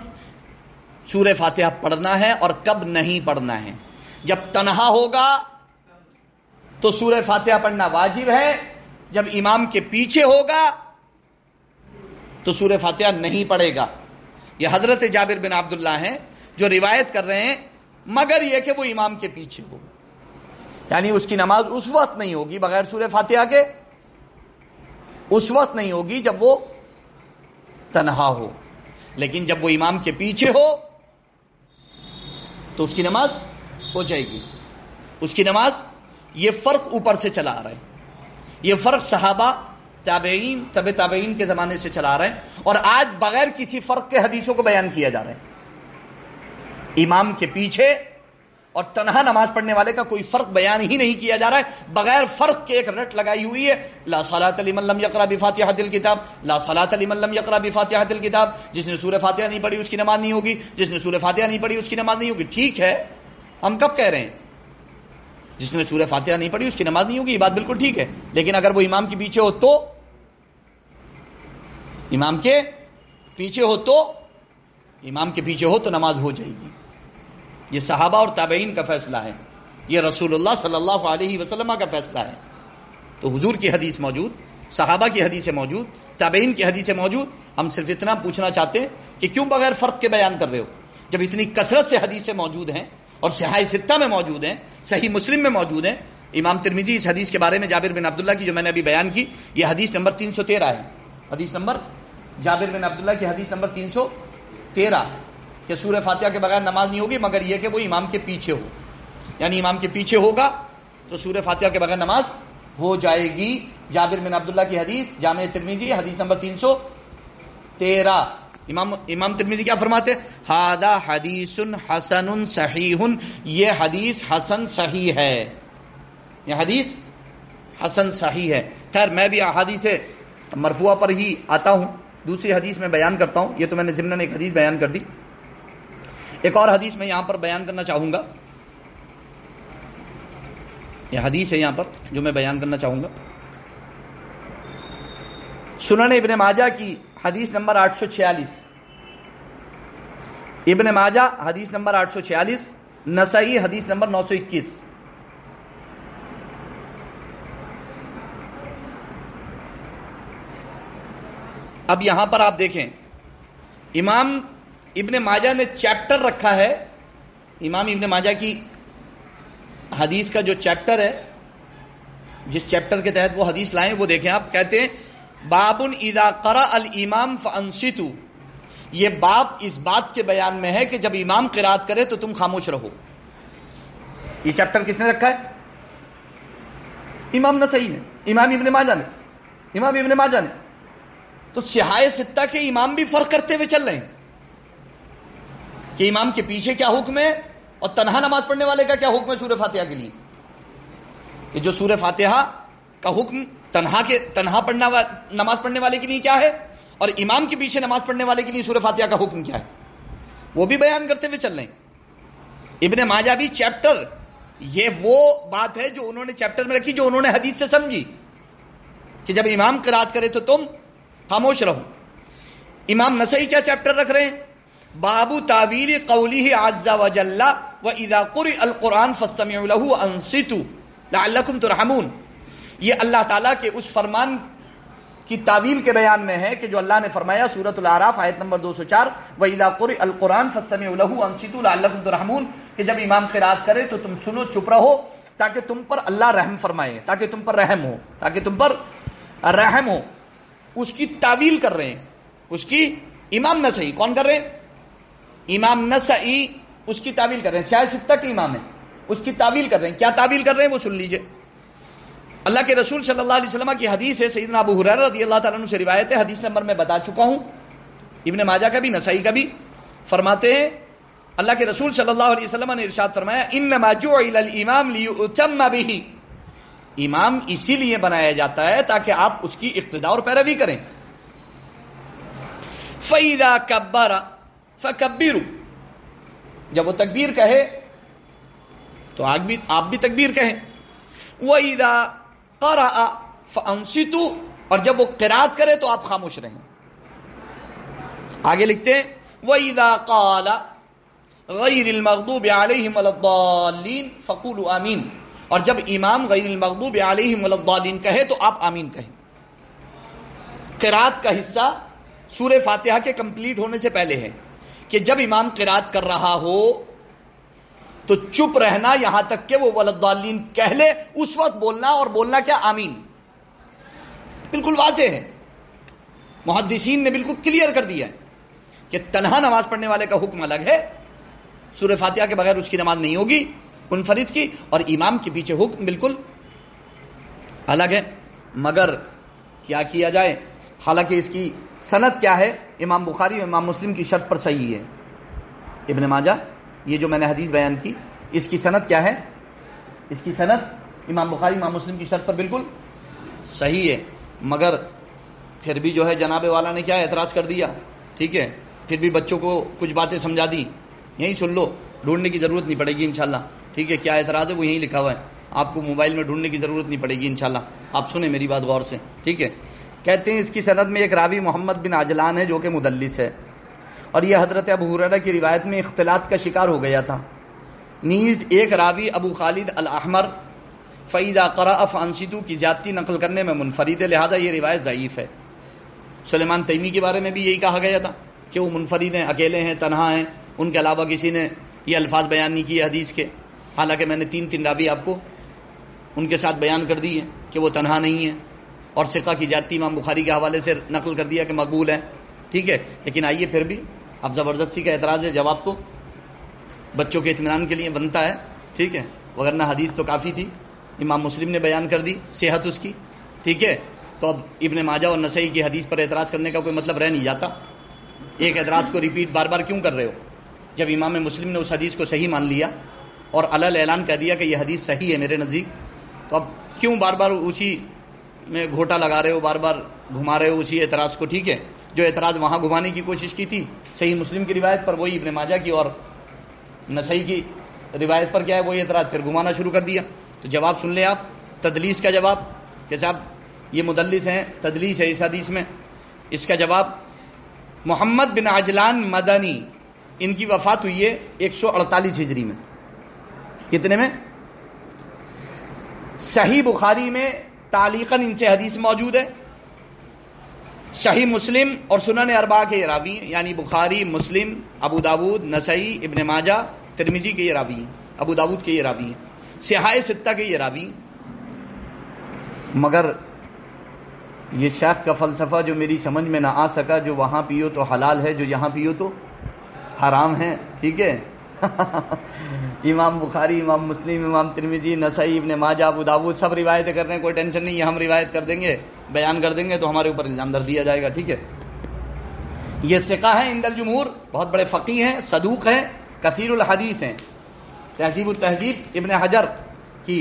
سورہ فاتحہ پڑھنا ہے اور کب نہیں پڑھنا ہے. جب تنہا ہوگا تو سورہ فاتحہ پڑھنا واجب ہے. جب امام کے پیچھے ہوگا تو سورہ فاتحہ نہیں پڑھے گا. یہ حضرت جابر بن عبداللہ ہیں جو روایت کر رہے ہیں، مگر یہ کہ وہ امام کے پیچھے ہو، یعنی اس کی نماز اس وقت نہیں ہوگی بغیر سورہ فاتحہ کے، اس وقت نہیں ہوگی جب وہ تنہا ہو، لیکن جب وہ امام کے پیچھے ہو تو اس کی نماز ہو جائے گی. اس کی نماز، یہ فرق اوپر سے چلا آ رہا ہے، یہ فرق صحابہ، تابعین، تبع تابعین کے زمانے سے چلا آ رہا ہے، اور آج بغیر کسی فرق کے حدیثوں کو بیان کیا جا رہا ہے. امام کے پیچھے اور تنہا نماز پڑھنے والے کا کوئی فرق بیان ہی نہیں کیا جا رہا ہے، بغیر فرق کے ایک رٹ لگائی ہوئی ہے، لا صلاۃ لمن لم یقرأ بفاتحۃ الکتاب، لا صلاۃ لمن لم یقرأ بفاتحۃ الکتاب. جس نے سورہ فاتحہ نہیں پڑھی اس کی نماز نہیں ہوگی، جس نے سورہ فاتحہ نہیں پڑھی اس کی نماز نہیں ہوگی. ٹھیک ہے، ہم کب کہہ رہے ہیں جس نے سورہ فاتحہ نہیں پڑھی اس کی نماز نہیں ہوگی، یہ بات بالکل ٹھیک ہے، لیکن اگر وہ امام کے پیچھے ہو تو، امام کے پیچھے ہو تو، امام کے پیچھے ہو تو نماز ہو جائے گی. یہ صحابہ اور تابعین کا فیصلہ ہے، یہ رسول اللہ صلی اللہ علیہ وسلم کا فیصلہ ہے. تو حضور کی حدیث موجود، صحابہ کی حدیث موجود، تابعین کی حدیث موجود. ہم صرف اتنا پوچھنا چاہتے ہیں کہ کیوں بغیر فرق کے بیان کر رہے ہو، جب اتنی کثرت سے حدیثیں موجود ہیں اور صحیح ستہ میں موجود ہیں، صحیح مسلم میں موجود ہیں. امام ترمذی اس حدیث کے بارے میں جابر بن عبداللہ کی جو میں نے ابھی بیان کی، یہ حدیث نمبر 313 ہے. حدیث نمبر، جابر بن عبداللہ کی حدیث نمبر 313 کہ سورہ فاتحہ کے بغیر نماز نہیں ہوگی مگر یہ کہ وہ امام کے پیچھے ہو، یعنی امام کے پیچھے ہوگا تو سورہ فاتحہ کے بغیر نماز ہو جائے گی. جابر بن عبداللہ کی حدیث، جامع ترمذی حدیث نمبر 313. امام ترمذی کیا فرماتے ہیں؟ ھذا حدیث حسن صحیح، یہ حدیث حسن صحیح ہے، یہ حدیث حسن صحیح ہے. خیر، میں بھی احادیث مرفوعہ پر ہی آتا ہوں، دوسری حدیث میں بیان کرتا ہوں. یہ تو میں نے ضمناً ایک حدیث بیان کر دی. ایک اور حدیث میں یہاں پر بیان کرنا چاہوں گا، یہ حدیث ہے یہاں پر جو میں بیان کرنا چاہوں گا. سنن ابن ماجہ کی حدیث نمبر 846، ابن ماجہ حدیث نمبر 846، نسائی حدیث نمبر 921. اب یہاں پر آپ دیکھیں، امام ابن ماجہ نے چیپٹر رکھا ہے، امام ابن ماجہ کی حدیث کا جو چیپٹر ہے، جس چیپٹر کے تحت وہ حدیث لائیں وہ دیکھیں آپ. کہتے ہیں باب اذا قرأ الامام فانصتوا، یہ باب اس بات کے بیان میں ہے کہ جب امام قرات کرے تو تم خاموش رہو. یہ چیپٹر کس نے رکھا ہے؟ امام نسائی نے، امام ابن ماجہ نے، امام ابن ماجہ نے. تو صحاح ستہ کے امام بھی فرق کرتے ہوئے چل رہے ہیں کہ امام کے پیچھے کیا حکم ہے اور تنہا نماز پڑھنے والے کا کیا حکم ہے سورہ فاتحہ کے لیے. کہ جو سورہ فاتحہ کا حکم تنہا نماز پڑھنے والے کے لیے کیا ہے، اور امام کے پیچھے نماز پڑھنے والے کے لیے سورہ فاتحہ کا حکم کیا ہے، وہ بھی بیان کرتے ہوئے چل رہے ہیں. ابن ماجہ بھی چیپٹر، یہ وہ بات ہے جو انہوں نے چیپٹر میں رکھی، جو انہوں نے حدیث سے سمجھی کہ جب امام قرات کرے تو تم خاموش رہو. امام نسائی کیا چیپٹر رکھ رہے ہیں؟ باب تعویل قولہ عز وجل واذا قرئ القرآن فاستمعوا له وانصتوا لعلکم ترحمون. یہ اللہ تعالیٰ کے اس فرمان کی تعویل کے بیان میں ہے کہ جو اللہ نے فرمایا سورۃ الاعراف آیت نمبر 204، واذا قرئ القرآن فاستمعوا له وانصتوا لعلکم ترحمون، کہ جب امام قرات کرے تو تم سنو، چپ رہو تاکہ تم پر اللہ رحم فرمائے، تاکہ تم پر رحم ہو، تاکہ تم پر رحم ہو. اس کی تعویل کر رہے ہیں، اس کی امام نسائی کون کر رہے ہیں؟ امام نسائی اس کی تعویل کر رہے ہیں، صحاح ستہ کے امام ہیں، اس کی تعویل کر رہے ہیں. کیا تعویل کر رہے ہیں وہ سن لیجئے. اللہ کے رسول صلی اللہ علیہ وسلم کی حدیث ہے، سیدنا ابو ہریرہ رضی اللہ تعالیٰ عنہ سے روایت ہے، حدیث نمبر میں بتا چکا ہوں، ابن ماجہ کا بھی، نسائی کا بھی. فرماتے ہیں اللہ کے رسول صلی اللہ علیہ وسلم نے ارشاد فرمایا انما جعل الامام لیؤتم بہ، امام اسی لیے بنایا جاتا ہے تاکہ آپ اس کی اقتداء اور پیروی کریں. فَإِذَا كَبَّرَ فَكَبِّرُوا، جب وہ تکبیر کہے تو آپ بھی تکبیر کہیں. وَإِذَا قَرَأَ فَأَنصِتُوا، اور جب وہ قرات کرے تو آپ خاموش رہیں. آگے لکھتے ہیں وَإِذَا قَالَ غَيْرِ الْمَغْضُوبِ عَلَيْهِمْ وَلَا الضَّالِّينَ فَقُولُوا آمِينَ، اور جب امام غیر المغضوب علیہم ولا الضالین کہے تو آپ آمین کہیں. قرات کا حصہ سورہ فاتحہ کے کمپلیٹ ہونے سے پہلے ہے کہ جب امام قرات کر رہا ہو تو چپ رہنا یہاں تک کہ وہ ولا الضالین کہہ لے، اس وقت بولنا، اور بولنا کیا؟ آمین. بالکل واضح ہے، محدثین نے بالکل کلیئر کر دیا ہے کہ تنہا نماز پڑھنے والے کا حکم الگ ہے، سورہ فاتحہ کے بغیر اس کی نماز نہیں ہوگی منفرد کی، اور امام کے پیچھے حکم بالکل الگ ہے. مگر کیا کیا جائے؟ حالانکہ اس کی سند کیا ہے؟ امام بخاری اور امام مسلم کی شرط پر صحیح ہے. ابن ماجہ، یہ جو میں نے حدیث بیان کی، اس کی سند کیا ہے؟ اس کی سند امام بخاری امام مسلم کی شرط پر بالکل صحیح ہے. مگر پھر بھی جو ہے جناب والا نے کیا اعتراض کر دیا، ٹھیک ہے، پھر بھی بچوں کو کچھ باتیں سمجھا دی. یہیں سن لو، ڈھونڈنے کی ضرورت نہیں پڑے گی انشاءاللہ، ٹھیک ہے. کیا اعتراض ہے وہ یہیں لکھا ہوا ہے، آپ کو موبائل میں ڈھونڈنے کی ضرورت نہیں پڑے گی انشاءاللہ. آپ سنیں میری بات غور سے، ٹھیک ہے. کہتے ہیں اس کی سند میں ایک راوی محمد بن عجلان ہے جو کہ مدلس ہے، اور یہ حضرت ابو ہریرہ کی روایت میں اختلاط کا شکار ہو گیا تھا. نیز ایک راوی ابو خالد الاحمر فَإِذَا قَرَأَ فَأَنصِتُوا کی زیادتی نقل کرنے میں منفرد ہے، لہذا یہ روایت ضعیف ہے. سلیمان تیمی کے بارے میں بھی یہی کہا گیا تھا کہ وہ منفرد ہیں، اکیلے ہیں، تنہا ہیں، ان کے علاوہ کسی نے یہ الفاظ بیان نہیں کیے حدیث کے. حالانکہ میں نے تین راوی آپ کو ان کے ساتھ بیان کر دی ہے کہ وہ تنہا نہیں ہے، اور ثقہ کی جاتی امام بخاری کے حوالے سے نقل کر دیا کہ مقبول ہے، ٹھیک ہے. لیکن آئیے پھر بھی اب زبردستی کا اعتراض ہے، جواب تو بچوں کے اطمینان کے لیے بنتا ہے، ٹھیک ہے، وگرنہ حدیث تو کافی تھی، امام مسلم نے بیان کر دی صحت اس کی، ٹھیک ہے. تو اب ابن ماجہ اور نسائی کی حدیث پر اعتراض کرنے کا کوئی مطلب رہ نہیں جاتا. ایک اعتراض کو ریپیٹ بار بار کیوں کر رہے ہو؟ جب امام مسلم نے اس حدیث کو صحیح مان لیا اور علل اعلان کہہ دیا کہ یہ حدیث صحیح ہے میرے نزدیک، تو اب کیوں بار بار اسی میں گھوٹا لگا رہے ہو، بار بار گھما رہے ہو اسی اعتراض کو؟ ٹھیک ہے، جو اعتراض وہاں گھمانے کی کوشش کی تھی صحیح مسلم کی روایت پر، وہی ابن ماجہ کی اور نسائی کی روایت پر کیا ہے وہی اعتراض پھر گھمانا شروع کر دیا. تو جواب سن لیں آپ، تدلیس کا جواب کہ صاحب یہ مدلس ہیں، تدلیس ہے اس حدیث میں. اس کا جواب محمد بن عجلان مدنی، ان کی وفات ہوئی ہے 148 ہجری میں. کتنے میں؟ صحیح بخاری میں تعلیقاً ان سے حدیث موجود ہے، صحیح مسلم اور سنن اربعہ کے یہ راوی ہیں، یعنی بخاری، مسلم، ابو داود، نسائی، ابن ماجہ، ترمذی کے یہ راوی ہیں، ابو داود کے یہ راوی ہیں، صحاح ستہ کے یہ راوی ہیں. مگر یہ شیخ کا فلسفہ جو میری سمجھ میں نہ آ سکا، جو وہاں پیو تو حلال ہے، جو یہاں پیو تو حرام ہے، ٹھیک ہے. امام بخاری، امام مسلم، امام ترمذی، نسائی، ابن ماجہ، ابو داود سب روایتیں کر رہے ہیں، کوئی ٹینشن نہیں ہے، ہم روایت کر دیں گے، بیان کر دیں گے تو ہمارے اوپر الزام در دیا جائے گا، ٹھیک ہے. یہ ثقہ ہیں عند الجمہور، بہت بڑے فقیہ ہیں، صدوق ہیں، کثیر الحدیث ہیں. تہذیب التہذیب ابن حجر کی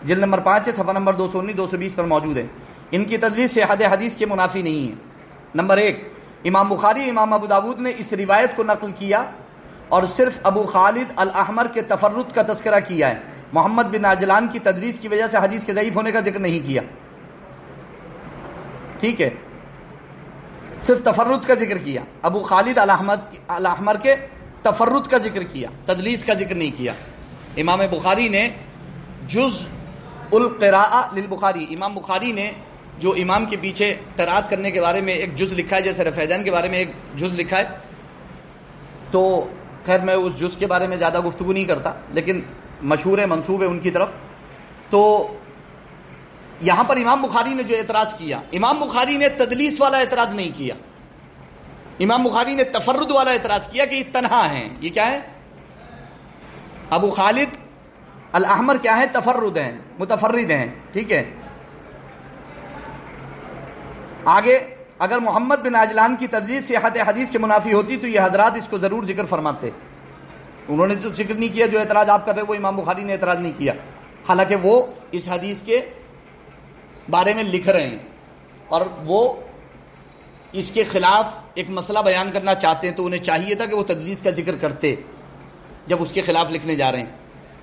جلد نمبر 5 ہے، صفحہ نمبر 219 220 پر موجود ہے. ان کی تدلیس صحت حدیث کے منافی نہیں ہے. نمبر 1، امام بخاری، امام ابو داود نے اس روایت کو نقل کیا اور صرف ابو خالد الاحمر کے تفرد کا تذکرہ کیا ہے. محمد بن عجلان کی تدلیس کی وجہ سے حدیث کے ضعیف ہونے کا ذکر نہیں کیا، ٹھیک ہے، صرف تفرد کا ذکر کیا. ابو خالد الاحمر کے تفرد کا ذکر کیا، تدلیس کا ذکر نہیں کیا. امام بخاری نے جز القراءہ للبخاری، امام بخاری نے جو امام کے پیچھے قرات کرنے کے بارے میں ایک جز لکھا ہے، جیسے رفیدین کے بارے میں ایک جز لکھا ہے، تو خیر میں اس جز کے بارے میں زیادہ گفتگو نہیں کرتا، لیکن مشہور ہے، منسوب ہے ان کی طرف. تو یہاں پر امام بخاری نے جو اعتراض کیا، امام بخاری نے تدلیس والا اعتراض نہیں کیا، امام بخاری نے تفرد والا اعتراض کیا کہ یہ تنہا ہیں. یہ کیا ہے؟ ابو خالد الاحمر کیا ہے؟ تفرد ہیں، متفرد ہیں، ٹھیک ہے. آگے اگر محمد بن عجلان کی تدلیس صحت حدیث کے منافی ہوتی تو یہ حضرات اس کو ضرور ذکر فرماتے. انہوں نے جو ذکر نہیں کیا، جو اعتراض آپ کر رہے ہیں وہ امام بخاری نے اعتراض نہیں کیا، حالانکہ وہ اس حدیث کے بارے میں لکھ رہے ہیں اور وہ اس کے خلاف ایک مسئلہ بیان کرنا چاہتے ہیں، تو انہیں چاہیے تھا کہ وہ تدلیس کا ذکر کرتے جب اس کے خلاف لکھنے جا رہے ہیں.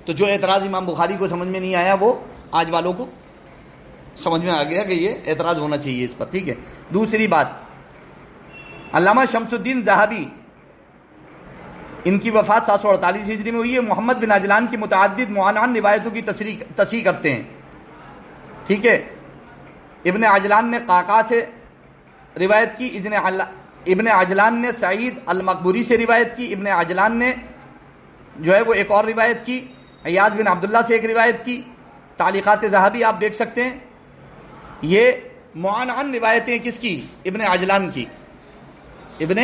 تو جو اعتراض امام بخاری کو سمجھ میں نہیں آیا وہ آج والوں کو سمجھ میں آ گیا کہ یہ اعتراض ہونا چاہیے اس پر، ٹھیک ہے. دوسری بات، علامہ شمس الدین ذہبی ان کی وفات 748 ہجری میں ہوئی ہے. محمد بن عجلان کی متعدد معانعن روایتوں کی تصحیح کرتے ہیں. ٹھیک ہے. ابن عجلان نے قعقاع سے روایت کی، ابن عجلان نے سعید المقبوری سے روایت کی، ابن عجلان نے جو ہے وہ ایک اور روایت کی، ایاز بن عبداللہ سے ایک روایت کی. تعلیقات ذہبی آپ دیکھ سکتے ہیں. یہ معانعن روایتیں کس کی؟ ابن عجلان کی، ابن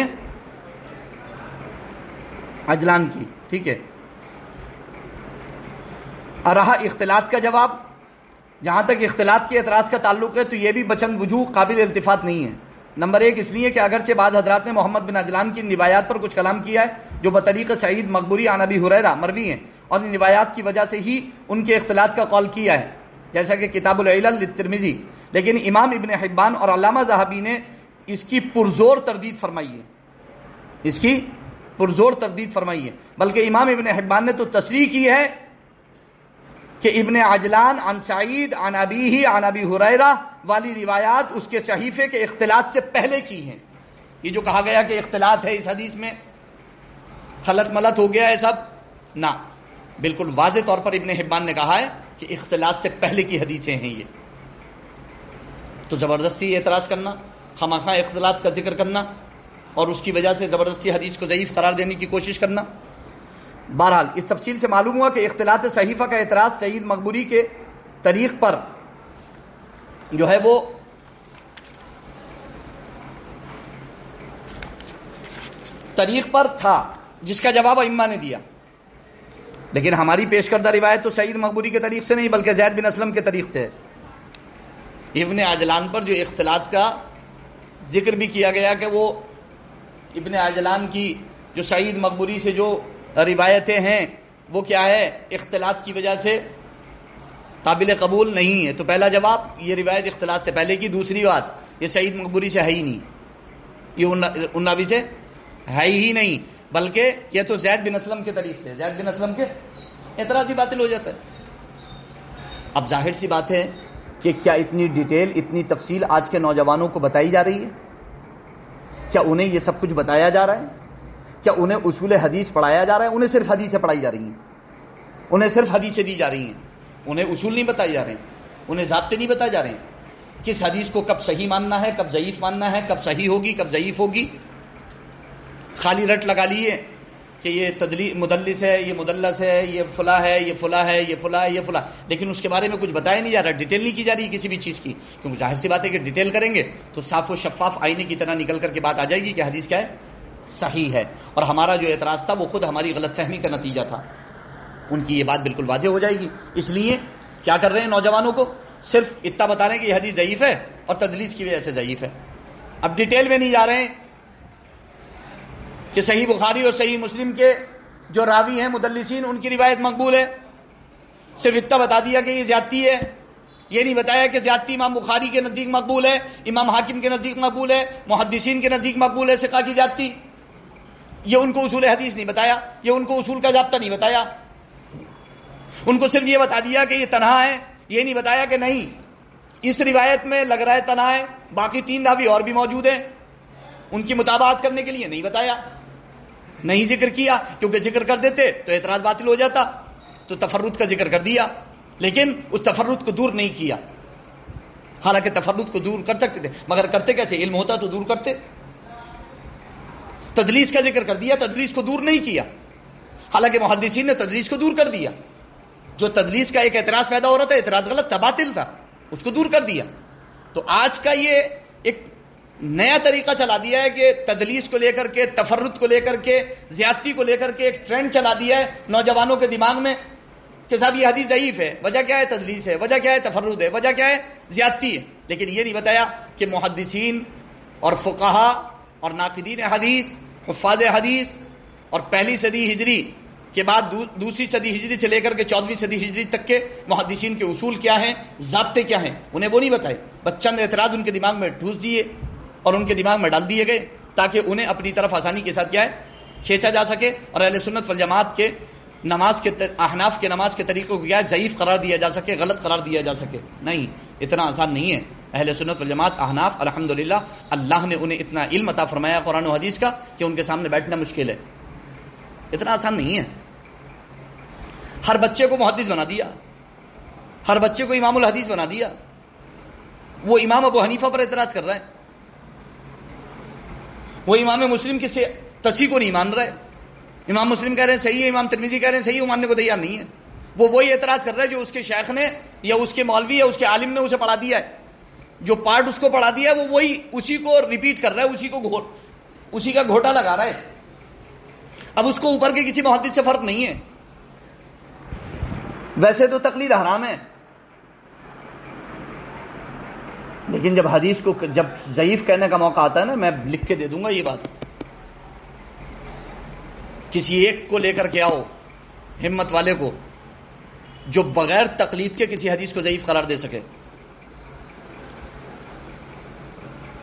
عجلان کی. ٹھیک ہے. رہا اختلاط کا جواب، جہاں تک اختلاط کے اعتراض کا تعلق ہے تو یہ بھی بچند وجوہ قابل التفات نہیں ہے. نمبر ایک اس لیے کہ اگرچہ بعض حضرات نے محمد بن عجلان کی روایات پر کچھ کلام کیا ہے جو بطریق سعید مقبوری عن ابی ہریرہ مروی ہیں، اور ان روایات کی وجہ سے ہی ان کے اختلاط کا قول کیا ہے، جیسا کہ کتاب العلل للترمذی، لیکن امام ابن حبان اور علامہ ذہبی نے اس کی پرزور تردید فرمائی ہے، اس کی پرزور تردید فرمائی ہے. بلکہ امام ابن حبان نے تو تصریح کی ہے کہ ابن عجلان عن سعید عن ابیہ عن ابی ہریرہ والی روایات اس کے صحیفے کے اختلاط سے پہلے کی ہیں. یہ جو کہا گیا کہ اختلاط ہے اس حدیث میں، خلط ملط ہو گیا ہے سب، نہ، بالکل واضح طور پر ابن حبان نے کہا ہے کہ اختلاط سے پہلے کی حدیثیں ہیں یہ. تو زبردستی اعتراض کرنا، خامخواہ اختلاط کا ذکر کرنا اور اس کی وجہ سے زبردستی حدیث کو ضعیف قرار دینے کی کوشش کرنا. بہرحال اس تفصیل سے معلوم ہوا کہ اختلاط صحیفہ کا اعتراض سعید مقبوری کے طریق پر جو ہے وہ طریق پر تھا، جس کا جواب ائمہ نے دیا. لیکن ہماری پیش کردہ روایت تو سعید مقبوری کے طریق سے نہیں بلکہ زید بن اسلم کے طریق سے ہے. ابن عجلان پر جو اختلاط کا ذکر بھی کیا گیا کہ وہ ابن عجلان کی جو سعید مقبوری سے جو روایتیں ہیں وہ کیا ہے، اختلاط کی وجہ سے قابل قبول نہیں ہے. تو پہلا جواب، یہ روایت اختلاط سے پہلے کی. دوسری بات، یہ سعید مقبوری سے ہے ہی نہیں، یہ انابی سے ہے ہی نہیں، بلکہ یہ تو زید بن اسلم کے طریق سے، زید بن اسلم کے اعتراض ہی باطل ہو جاتا ہے. اب ظاہر سی بات ہے کہ کیا اتنی ڈیٹیل، اتنی تفصیل آج کے نوجوانوں کو بتائی جا رہی ہے؟ کیا انہیں یہ سب کچھ بتایا جا رہا ہے؟ کیا انہیں اصول حدیث پڑھایا جا رہا ہے؟ انہیں صرف حدیثیں پڑھائی جا رہی ہیں، انہیں صرف حدیثیں دی جا رہی ہیں، انہیں اصول نہیں بتائے جا رہے ہیں، انہیں ضابطے نہیں بتائے جا رہے ہیں. کس حدیث کو کب صحیح ماننا ہے، کب ضعیف ماننا ہے، کب صحیح ہوگی، کب ضعیف ہوگی. خالی رٹ لگا لیے کہ یہ مدلس ہے، یہ مدلس ہے، یہ فلاں ہے، یہ فلاں ہے، یہ فلاں ہے، یہ فلاں، لیکن اس کے بارے میں کچھ بتایا نہیں جا رہا، ڈیٹیل نہیں کی جا رہی کسی بھی چیز کی. کیونکہ ظاہر سی بات ہے کہ ڈیٹیل کریں گے تو صاف و شفاف آئینے کی طرح نکل کر کے بات آ جائے گی کہ حدیث کیا ہے، صحیح ہے. اور ہمارا جو اعتراض تھا وہ خود ہماری غلط فہمی کا نتیجہ تھا. ان کی یہ بات بالکل واضح ہو جائے گی. اس لیے کیا کر رہے ہیں، نوجوانوں کو صرف اتنا بتا رہے ہیں کہ یہ حدیث ضعیف ہے اور تدلیس کی وجہ سے ضعیف ہے. اب ڈیٹیل میں نہیں جا رہے ہیں کہ صحیح بخاری اور صحیح مسلم کے جو راوی ہیں مدلسین ان کی روایت مقبول ہے. صرف اتنا بتا دیا کہ یہ زیادتی ہے، یہ نہیں بتایا کہ زیادتی امام بخاری کے نزدیک مقبول ہے، امام حاکم کے نزدیک مقبول ہے، محدثین کے نزدیک مقبول ہے ثقہ کی زیادتی. یہ ان کو اصول حدیث نہیں بتایا، یہ ان کو اصول کا ضابطہ نہیں بتایا. ان کو صرف یہ بتا دیا کہ یہ تنہا ہے، یہ نہیں بتایا کہ نہیں اس روایت میں لگ رہا ہے تنہا ہے، باقی 3 راوی اور بھی موجود ہیں، ان کی مطابقت کرنے کے لیے نہیں بتایا، نہیں ذکر کیا. کیونکہ ذکر کر دیتے تو اعتراض باطل ہو جاتا. تو تفرد کا ذکر کر دیا لیکن اس تفرد کو دور نہیں کیا. حالانکہ تفرد کو دور کر سکتے تھے مگر کرتے کیسے، علم ہوتا تو دور کرتے. تدلیس کا ذکر کر دیا، تدلیس کو دور نہیں کیا. حالانکہ محدثین نے تدلیس کو دور کر دیا. جو تدلیس کا ایک اعتراض پیدا ہو رہا تھا، اعتراض غلط تھا، باطل تھا، اس کو دور کر دیا. تو آج کا یہ ایک نیا طریقہ چلا دیا ہے کہ تدلیس کو لے کر کے، تفرد کو لے کر کے، زیادتی کو لے کر کے ایک ٹرینڈ چلا دیا ہے نوجوانوں کے دماغ میں کہ صاحب یہ حدیث ضعیف ہے. وجہ کیا ہے، تدلیس ہے. وجہ کیا ہے، تفرد ہے. وجہ کیا ہے، زیادتی ہے. لیکن یہ نہیں بتایا کہ محدثین اور فقہا اور ناقدین حدیث، حفاظ حدیث اور پہلی صدی ہجری کے بعد دوسری صدی ہجری سے لے کر کے 14ویں صدی ہجری تک کے محدثین کے اصول کیا ہیں، ضابطے کیا ہیں، انہیں وہ نہیں بتائے. بس چند اعتراض ان کے دماغ میں ٹھوس دیے اور ان کے دماغ میں ڈال دیے گئے تاکہ انہیں اپنی طرف آسانی کے ساتھ کیا ہے، کھینچا جا سکے اور اہل سنت والجماعت کے نماز کے احناف کے نماز کے طریقوں کو کیا ہے، ضعیف قرار دیا جا سکے، غلط قرار دیا جا سکے. نہیں، اتنا آسان نہیں ہے. اہل سنت والجماعت احناف الحمدللہ اللہ نے انہیں اتنا علم عطا فرمایا قرآن و حدیث کا کہ ان کے سامنے بیٹھنا مشکل ہے. اتنا آسان نہیں ہے. ہر بچے کو محدث بنا دیا, ہر بچے کو امام الحدیث بنا دیا. وہ امام ابو حنیفہ پر اعتراض کر رہا ہے, وہ امام مسلم کی تصحیح کو نہیں مان رہا ہے. امام مسلم کہہ رہے ہیں صحیح ہے, امام ترمذی کہہ رہے ہیں صحیح ہے, وہ ماننے کو تیار نہیں ہے. وہ وہی اعتراض کر رہا ہے جو اس کے شیخ نے یا اس کے مولوی یا اس کے عالم نے اسے پڑھا دیا ہے. جو پارٹ اس کو پڑھا دیا ہے وہ وہی اسی کو ریپیٹ کر رہا ہے, اسی کا گھوٹا لگا رہا ہے. اب اس کو اوپر کے کسی محدث سے فرق نہیں ہے. ویسے تو تقلید حرام ہے, لیکن جب حدیث کو جب ضعیف کہنے کا موقع آتا ہے نا, میں لکھ کے دے دوں گا یہ بات, کسی ایک کو لے کر کے آؤ ہمت والے کو جو بغیر تقلید کے کسی حدیث کو ضعیف قرار دے سکے,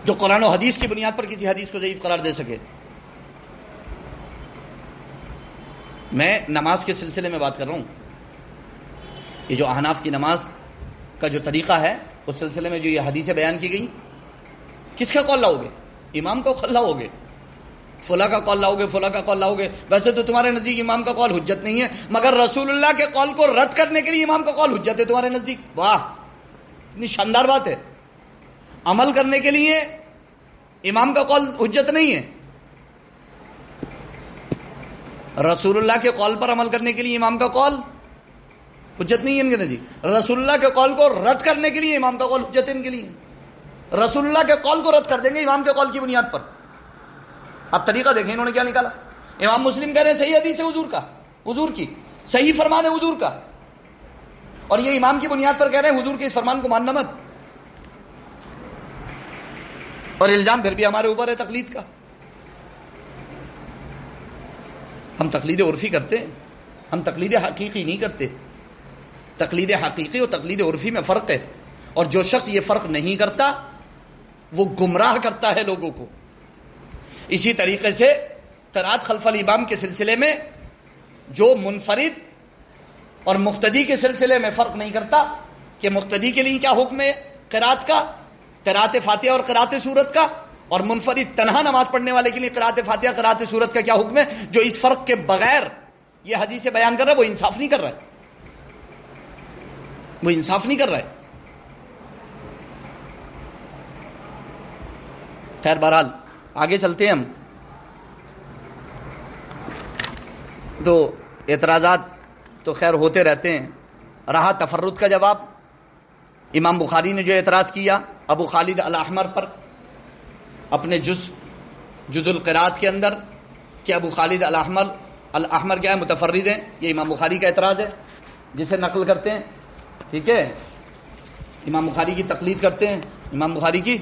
جو قرآن و حدیث کی بنیاد پر کسی حدیث کو ضعیف قرار دے سکے. میں نماز کے سلسلے میں بات کر رہا ہوں. یہ جو احناف کی نماز کا جو طریقہ ہے اس سلسلے میں جو یہ حدیثیں بیان کی گئی, کس کا قول لاؤ گے؟ امام کا قول لاؤ گے, فلاں کا قول لاؤ گے, فلاں کا قول لاؤ گے. ویسے تو تمہارے نزدیک امام کا قول حجت نہیں ہے, مگر رسول اللہ کے قول کو رد کرنے کے لیے امام کا قول حجت ہے تمہارے نزدیک. واہ, اتنی شاندار بات ہے. عمل کرنے کے لیے امام کا قول حجت نہیں ہے, رسول اللہ کے قول پر عمل کرنے کے لیے امام کا قول حجت نہیں ہے ان کے نزدیک. رسول اللہ کے قول کو رد کرنے کے لیے امام کا قول حجت ہے ان کے لیے. رسول اللہ کے قول کو رد کر دیں گے امام کے قول کی بنیاد پر. اب طریقہ دیکھیں انہوں نے کیا نکالا. امام مسلم کہہ رہے ہیں صحیح حدیث ہے حضور کا, حضور کی صحیح فرمان ہے حضور کا, اور یہ امام کی بنیاد پر کہہ رہے ہیں حضور کے اس فرمان کو ماننا مت. اور الزام پھر بھی ہمارے اوپر ہے تقلید کا. ہم تقلید عرفی کرتے ہیں, ہم تقلید حقیقی نہیں کرتے. تقلید حقیقی اور تقلید عرفی میں فرق ہے, اور جو شخص یہ فرق نہیں کرتا وہ گمراہ کرتا ہے لوگوں کو. اسی طریقے سے قرات خلف الامام کے سلسلے میں جو منفرد اور مقتدی کے سلسلے میں فرق نہیں کرتا کہ مقتدی کے لیے کیا حکم ہے قرات کا, قرات فاتحہ اور قرات سورت کا, اور منفرد تنہا نماز پڑھنے والے کے لیے قرات فاتحہ قرات سورت کا کیا حکم ہے, جو اس فرق کے بغیر یہ حدیث بیان کر رہا ہے وہ انصاف نہیں کر رہا ہے, وہ انصاف نہیں کر رہا ہے. خیر بہرحال آگے چلتے ہیں ہم. تو اعتراضات تو خیر ہوتے رہتے ہیں. رہا تفرد کا جواب, امام بخاری نے جو اعتراض کیا ابو خالد الاحمر پر اپنے جز القرات کے اندر کہ ابو خالد الاحمر کیا ہے, متفرد ہیں, یہ امام بخاری کا اعتراض ہے جسے نقل کرتے ہیں. ٹھیک ہے, امام بخاری کی تقلید کرتے ہیں, امام بخاری کی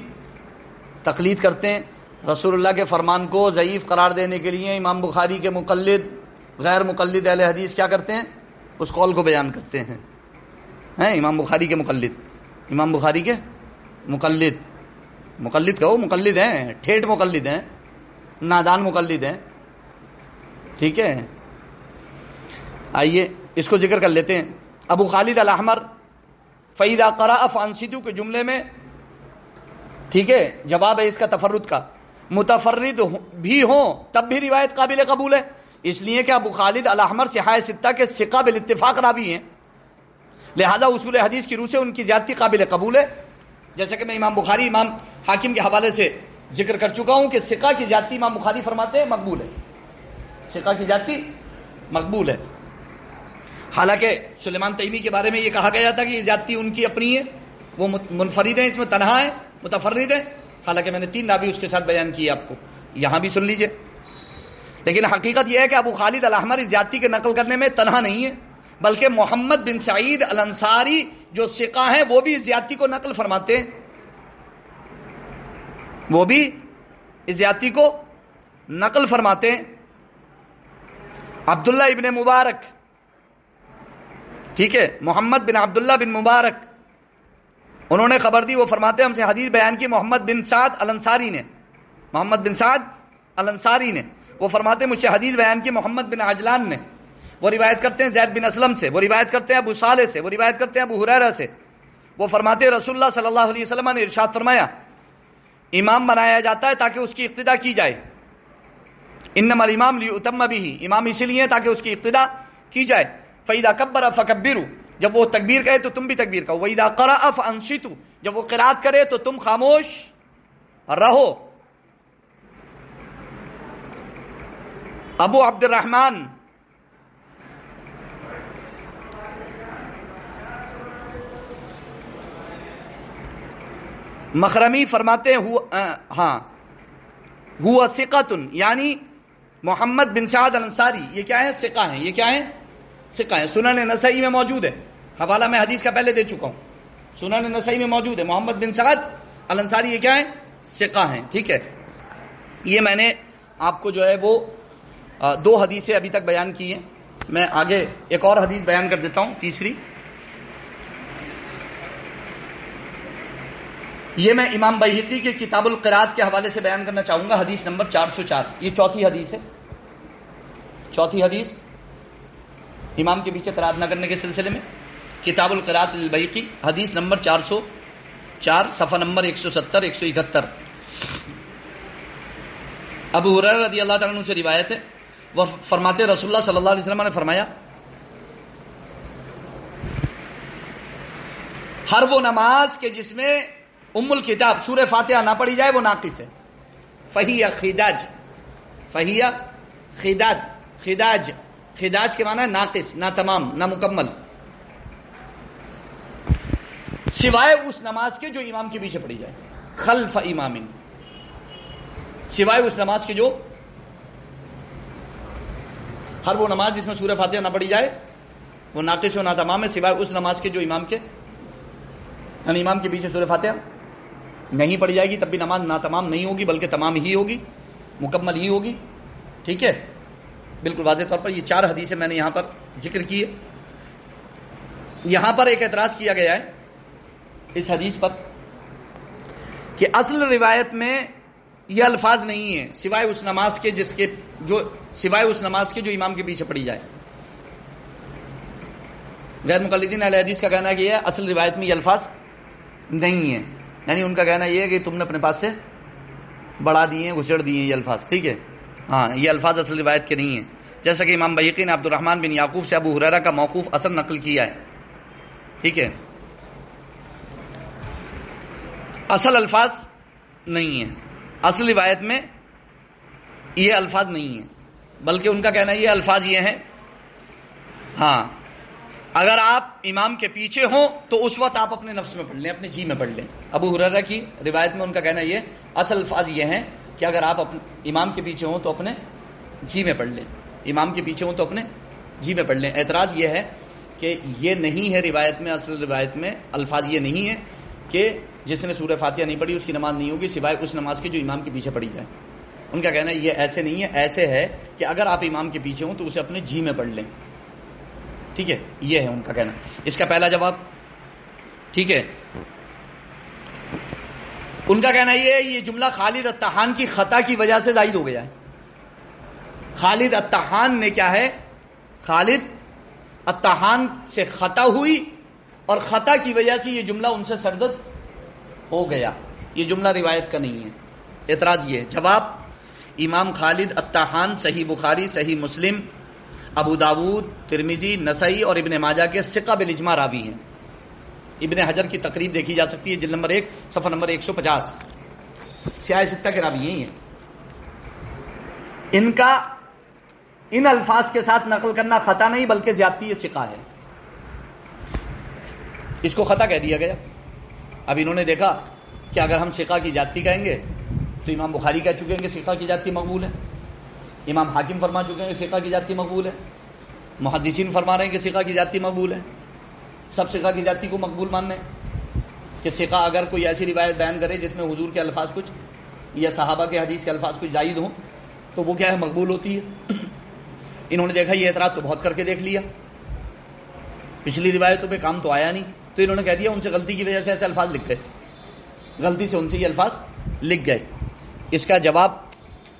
تقلید کرتے ہیں. رسول اللہ کے فرمان کو ضعیف قرار دینے کے لیے امام بخاری کے مقلد غیر مقلد اہل حدیث کیا کرتے ہیں, اس قول کو بیان کرتے ہیں. امام بخاری کے مقلد, امام بخاری کے مقلد کہو, مقلد ہیں, ٹھیٹ مقلد ہیں, نادان مقلد ہیں. ٹھیک ہے, آئیے اس کو ذکر کر لیتے ہیں. ابو خالد الاحمر فَإِذَا قَرَأَ فَأَنصِتُوا کے جملے میں, ٹھیک ہے, جواب ہے اس کا تفرد کا. متفرد بھی ہوں تب بھی روایت قابل قبول ہے, اس لیے کہ ابو خالد الاحمر صحاح ستہ کے ثقہ بالاتفاق راوی ہیں, لہذا اصول حدیث کی روح سے ان کی زیادتی قابل قبول ہے. جیسا کہ میں امام بخاری امام حاکم کے حوالے سے ذکر کر چکا ہوں کہ ثقہ کی زیادتی امام بخاری فرماتے ہیں مقبول ہے, ثقہ کی زیادتی مقبول ہے. حالانکہ سلیمان تیمی کے بارے میں یہ کہا گیا تھا کہ یہ زیادتی ان کی اپنی ہے, وہ منفرد ہیں, اس میں تنہا ہے, متفرد ہے. حالانکہ میں نے 3 راوی اس کے ساتھ بیان کیے, آپ کو یہاں بھی سن لیجئے. لیکن حقیقت یہ ہے کہ ابو خالد الاحمر اس زیادتی کے نقل کرنے میں تنہا نہیں ہے, بلکہ محمد بن سعید الانصاری جو ثقہ ہیں وہ بھی اس زیادتی کو نقل فرماتے ہیں, وہ بھی اس زیادتی کو نقل فرماتے ہیں. عبداللہ ابن مبارک, ٹھیک ہے, محمد بن عبداللہ بن مبارک, انہوں نے خبر دی, وہ فرماتے ہیں ہم سے حدیث بیان کی محمد بن سعد الانصاری نے, محمد بن سعد الانصاری نے, وہ فرماتے ہیں مجھ سے حدیث بیان کی محمد بن عجلان نے, وہ روایت کرتے ہیں زید بن اسلم سے, وہ روایت کرتے ہیں ابو صالح سے, وہ روایت کرتے ہیں ابو ہریرہ سے. وہ فرماتے ہیں رسول اللہ صلی اللہ علیہ وسلم نے ارشاد فرمایا امام بنایا جاتا ہے تاکہ اس کی اقتدا کی جائے, انما الامام لیؤتم به، امام اسی لیے ہے تاکہ اس کی اقتدا کی جائے. فاذا کبر فکبروا، جب وہ تکبیر کہے تو تم بھی تکبیر کہو. واذا قرأ فانصتوا، جب وہ قرات کرے تو تم خاموش رہو. ابو عبد الرحمن مخرمی فرماتے ہیں ہوا ثقۃ، یعنی محمد بن سعد الانصاری یہ کیا ہے؟ ثقہ ہیں. یہ کیا ہے؟ ثقہ ہیں. سنن نسائی میں موجود ہے، حوالہ میں حدیث کا پہلے دے چکا ہوں. سنن نسائی میں موجود ہے. محمد بن سعد الانصاری یہ کیا ہے؟ ثقہ ہیں. ٹھیک ہے. یہ میں نے آپ کو جو ہے وہ 2 حدیثیں ابھی تک بیان کی ہیں. میں آگے ایک اور حدیث بیان کر دیتا ہوں، تیسری. یہ میں امام بیہقی کے کتاب القرات کے حوالے سے بیان کرنا چاہوں گا. حدیث نمبر 404، یہ چوتھی حدیث ہے. چوتھی حدیث امام کے پیچھے قرات نہ کرنے کے سلسلے میں. کتاب القرات للبیہقی، حدیث نمبر 404، صفحہ نمبر 170 171. ابو ہریرہ رضی اللہ تعالیٰ عنہ سے روایت ہے، وہ فرماتے رسول اللہ صلی اللہ علیہ وسلم نے فرمایا ہر وہ نماز کے جس میں ام الکتاب سورہ فاتحہ نہ پڑھی جائے وہ ناقص ہے. فہی خداج، فہی خداج، خداج، خداج کے معنی ہے ناقص، نہ تمام، نہ مکمل، سوائے اس نماز کے جو امام کے پیچھے پڑھی جائے. خلف امام، سوائے اس نماز کے جو، ہر وہ نماز جس میں سورہ فاتحہ نہ پڑھی جائے وہ ناقص و ناتمام ہے، سوائے اس نماز کے جو امام کے، یعنی امام کے پیچھے سورہ فاتحہ نہیں پڑھی جائے گی تب بھی نماز ناتمام نہیں ہوگی بلکہ تمام ہی ہوگی، مکمل ہی ہوگی. ٹھیک ہے. بالکل واضح طور پر یہ 4 حدیثیں میں نے یہاں پر ذکر کی ہے. یہاں پر ایک اعتراض کیا گیا ہے اس حدیث پر کہ اصل روایت میں یہ الفاظ نہیں ہیں سوائے اس نماز کے جس کے جو، سوائے اس نماز کے جو امام کے پیچھے پڑھی جائے. غیر مقلدین اہل حدیث کا کہنا ہے کہ یہ اصل روایت میں یہ الفاظ نہیں ہیں، یعنی ان کا کہنا یہ ہے کہ تم نے اپنے پاس سے بڑھا دیے ہیں، گھسڑ دیے ہیں یہ الفاظ. ٹھیک ہے. ہاں، یہ الفاظ اصل روایت کے نہیں ہیں. جیسا کہ امام بیہقی نے عبد الرحمن بن یعقوب سے ابو ہریرہ کا موقوف اثر نقل کیا ہے. ٹھیک ہے. اصل الفاظ نہیں ہیں، اصل روایت میں یہ الفاظ نہیں ہیں، بلکہ ان کا کہنا یہ الفاظ یہ ہیں ہاں اگر آپ امام کے پیچھے ہوں تو اس وقت آپ اپنے نفس میں پڑھ لیں، اپنے جی میں پڑھ لیں. ابو ہریرہ کی روایت میں ان کا کہنا یہ اصل الفاظ یہ ہیں کہ اگر آپ امام کے پیچھے ہوں تو اپنے جی میں پڑھ لیں، امام کے پیچھے ہوں تو اپنے جی میں پڑھ لیں. اعتراض یہ ہے کہ یہ نہیں ہے روایت میں، اصل روایت میں الفاظ یہ نہیں ہے کہ جس نے سورہ فاتحہ نہیں پڑھی اس کی نماز نہیں ہوگی سوائے اس نماز کے جو امام کے پیچھے پڑھی جائے. ان کا کہنا ہے یہ ایسے نہیں ہے، ایسے ہے کہ اگر آپ امام کے پیچھے ہوں تو اسے اپنے جی میں پڑھ لیں. ٹھیک ہے. یہ ہے ان کا کہنا. اس کا پہلا جواب. ٹھیک ہے. ان کا کہنا یہ جملہ خالد الطحان کی خطا کی وجہ سے زائد ہو گیا ہے. خالد الطحان نے کیا ہے، خالد الطحان سے خطا ہوئی اور خطا کی وجہ سے یہ جملہ ان سے سرزد ہو گیا. یہ جملہ روایت کا نہیں ہے. اعتراض یہ ہے. جواب: امام خالد الطحان صحیح بخاری، صحیح مسلم، ابو داود، ترمذی، نسائی اور ابن ماجہ کے ثقہ بالاجماع راوی ہیں. ابن حجر کی تقریب دیکھی جا سکتی ہے، جلد نمبر 1 صفحہ نمبر 150. سیاہ ستہ کے راوی ہیں. ان کا ان الفاظ کے ساتھ نقل کرنا خطا نہیں بلکہ زیادتی ثقہ ہے. اس کو خطا کہہ دیا گیا. اب انہوں نے دیکھا کہ اگر ہم ثقہ کی زیادتی کہیں گے تو امام بخاری کہہ چکے ہیں کہ ثقہ کی زیادتی مقبول ہے، امام حاکم فرما چکے ہیں کہ ثقہ کی زیادتی مقبول ہے، محدثین فرما رہے ہیں کہ ثقہ کی زیادتی مقبول ہے. سب ثقہ کی زیادتی کو مقبول ماننے کہ ثقہ اگر کوئی ایسی روایت بیان کرے جس میں حضور کے الفاظ کچھ یا صحابہ کے حدیث کے الفاظ کچھ زائد ہوں تو وہ کیا ہے، مقبول ہوتی ہے. انہوں نے دیکھا یہ اعتراض تو بہت کر کے دیکھ لیا، پچھلی روایتوں پہ کام تو آیا نہیں، تو انہوں نے کہہ دیا ان سے غلطی کی وجہ سے ایسے الفاظ لکھ گئے، غلطی سے ان سے یہ الفاظ لکھ گئے. اس کا جواب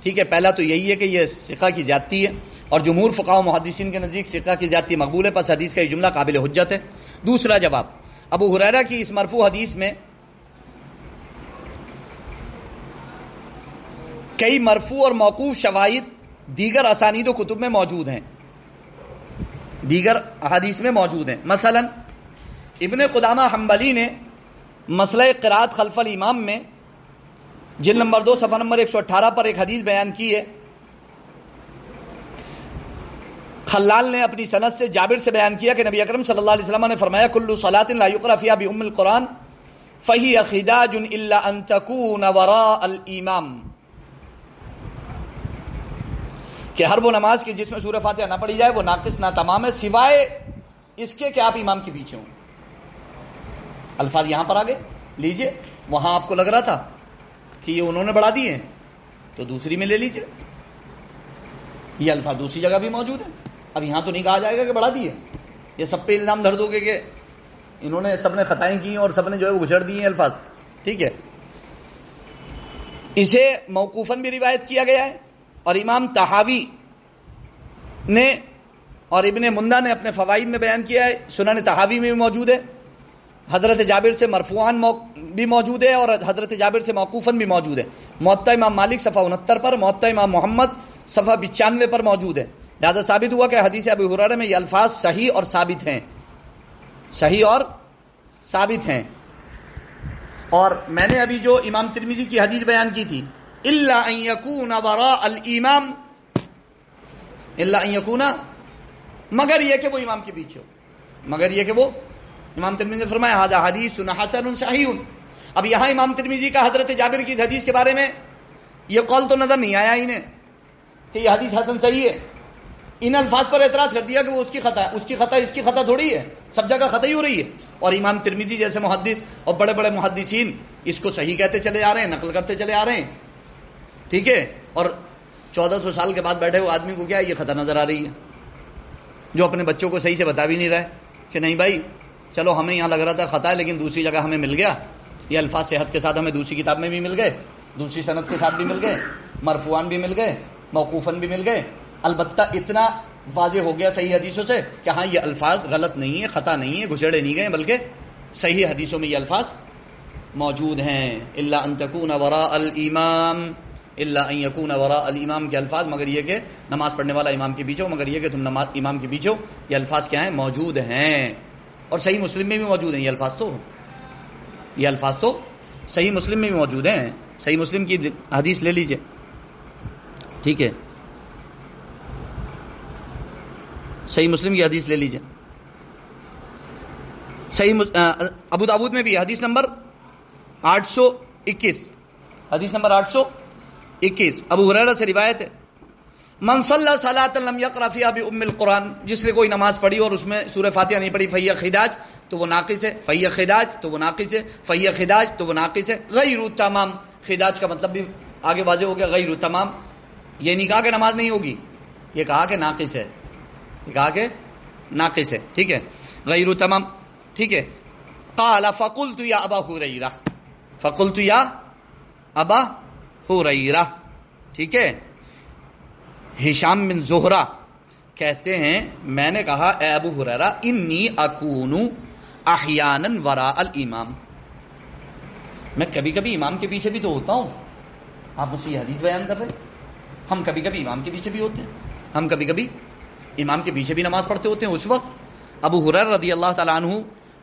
ٹھیک ہے، پہلا تو یہی ہے کہ یہ ثقہ کی زیادتی ہے اور جمہور فقہاء و محدثین کے نزدیک ثقہ کی زیادتی مقبول ہے، پس حدیث کا یہ جملہ قابل حجت ہے. دوسرا جواب: ابو ہریرہ کی اس مرفوع حدیث میں کئی مرفوع اور موقوف شواہد دیگر اسانید و کتب میں موجود ہیں، دیگر احادیث میں موجود ہیں۔ مثلا ابن قدامہ حنبلی نے مسئلہ قرات خلف الامام میں جلد نمبر 2 صفحہ نمبر 118 پر ایک حدیث بیان کی ہے۔ خلال نے اپنی سند سے جابر سے بیان کیا کہ نبی اکرم صلی اللہ علیہ وسلم نے فرمایا کل صلاۃ لا یقرأ فیہا بأم القرآن فہی خداج الا ان تکون وراء الامام، کہ ہر وہ نماز کی جس میں سورہ فاتحہ نہ پڑھی جائے وہ ناقص نہ تمام ہے، سوائے اس کے کہ آپ امام کے پیچھے ہوں۔ الفاظ یہاں پر آگے لیجئے، وہاں آپ کو لگ رہا تھا کہ یہ انہوں نے بڑھا دیے ہیں تو دوسری میں لے لیجئے، یہ الفاظ دوسری جگہ بھی موجود ہیں۔ اب یہاں تو نہیں کہا جائے گا کہ بڑھا دیے، یہ سب پہ الزام دھر دو گے کہ انہوں نے سب نے خطائیں کی اور سب نے جو ہے وہ گھسڑ دیے ہیں الفاظ، ٹھیک ہے۔ اسے موقوفاً بھی روایت کیا گیا ہے، اور امام طحاوی نے اور ابن مندہ نے اپنے فوائد میں بیان کیا ہے، سنن طحاوی میں بھی موجود ہے، حضرت جابر سے مرفوعاً بھی موجود ہے اور حضرت جابر سے موقوفاً بھی موجود ہے۔ موطا امام مالک صفحہ 69 پر، موطا امام محمد صفحہ 95 پر موجود ہے۔ لہذا ثابت ہوا کہ حدیث ابی ہریرہ میں یہ الفاظ صحیح اور ثابت ہیں، صحیح اور ثابت ہیں۔ اور میں نے ابھی جو امام ترمذی کی حدیث بیان کی تھی، الا ان یکون وراء الامام، الا ان یکون، مگر یہ کہ وہ امام کے پیچھے ہو، مگر یہ کہ وہ، امام ترمذی نے فرمایا ھذا حدیث حسن صحیح۔ اب یہاں امام ترمذی کا حضرت جابر کی اس حدیث کے بارے میں یہ قول تو نظر نہیں آیا انہیں کہ یہ حدیث حسن صحیح ہے، ان الفاظ پر اعتراض کر دیا کہ وہ اس کی خطا ہے، اس کی خطا اس کی خطا تھوڑی ہے، سب جگہ خطا ہی ہو رہی ہے۔ اور امام ترمذی جیسے محدث اور بڑے بڑے محدثین اس کو صحیح کہتے چلے آ رہے ہیں، نقل کرتے چلے آ رہے ہیں، ٹھیک ہے۔ اور 1400 سال کے بعد بیٹھے ہوئے آدمی کو کیا یہ خطا نظر آ رہی ہے، جو اپنے بچوں کو صحیح سے بتا بھی نہیں رہا ہے کہ نہیں بھائی چلو ہمیں یہاں لگ رہا تھا خطا ہے لیکن دوسری جگہ ہمیں مل گیا، یہ الفاظ صحت کے ساتھ ہمیں دوسری کتاب میں بھی مل گئے، دوسری سند کے ساتھ بھی مل گئے، مرفوعاً بھی مل گئے، موقوفاً بھی مل گئے۔ البتہ اتنا واضح ہو گیا صحیح حدیثوں سے کہ ہاں یہ الفاظ غلط نہیں ہے، خطا نہیں ہے، گھسڑے نہیں گئے، بلکہ صحیح حدیثوں میں یہ الفاظ موجود ہیں۔ الا ان تکون وراء الامام، الا ان یکون وراء الامام کے الفاظ، مگر یہ کہ نماز پڑھنے والا امام کے پیچھے ہو، مگر یہ کہ تم نماز امام کے پیچھے ہو، یہ الفاظ کیا ہیں؟ موجود ہیں۔ اور صحیح مسلم میں بھی موجود ہیں یہ الفاظ، تو یہ الفاظ تو صحیح مسلم میں بھی موجود ہیں، صحیح مسلم کی حدیث لے لیجئے، ٹھیک ہے، صحیح مسلم کی حدیث لے لیجئے۔ صحیح ابو داؤد میں بھی حدیث نمبر 821، حدیث نمبر 821 ابو ہریرہ سے روایت ہے، من صلی صلاۃ لم یقرأ فیہا بأم القرآن، جس نے کوئی نماز پڑھی اور اس میں سورہ فاتحہ نہیں پڑھی، فہی خداج، تو وہ ناقص ہے، فہی خداج تو وہ ناقص ہے، فہی خداج تو وہ ناقص ہے، غیر تمام۔ خداج کا مطلب بھی آگے واضح ہو گیا، غیر تمام، یہ نہیں کہا کہ نماز نہیں ہوگی، یہ کہا کہ ناقص ہے، یہ کہا کہ ناقص ہے، ٹھیک ہے، غیر تمام، ٹھیک ہے۔ قال فقلت یا ابا ہریرہ، فقلت یا ابا ہریرہ، ٹھیک ہے۔ ہشام بن زہرہ کہتے ہیں میں نے کہا اے ابو ہریرہ انی اکون احیانا وراء الامام، میں کبھی کبھی امام کے پیچھے بھی تو ہوتا ہوں۔ آپ مجھ سے یہ حدیث بیان کر رہے ہیں، ہم کبھی کبھی امام کے پیچھے بھی ہوتے ہیں، ہم کبھی کبھی امام کے پیچھے بھی نماز پڑھتے ہوتے ہیں۔ اس وقت ابو ہریرہ رضی اللہ تعالیٰ عنہ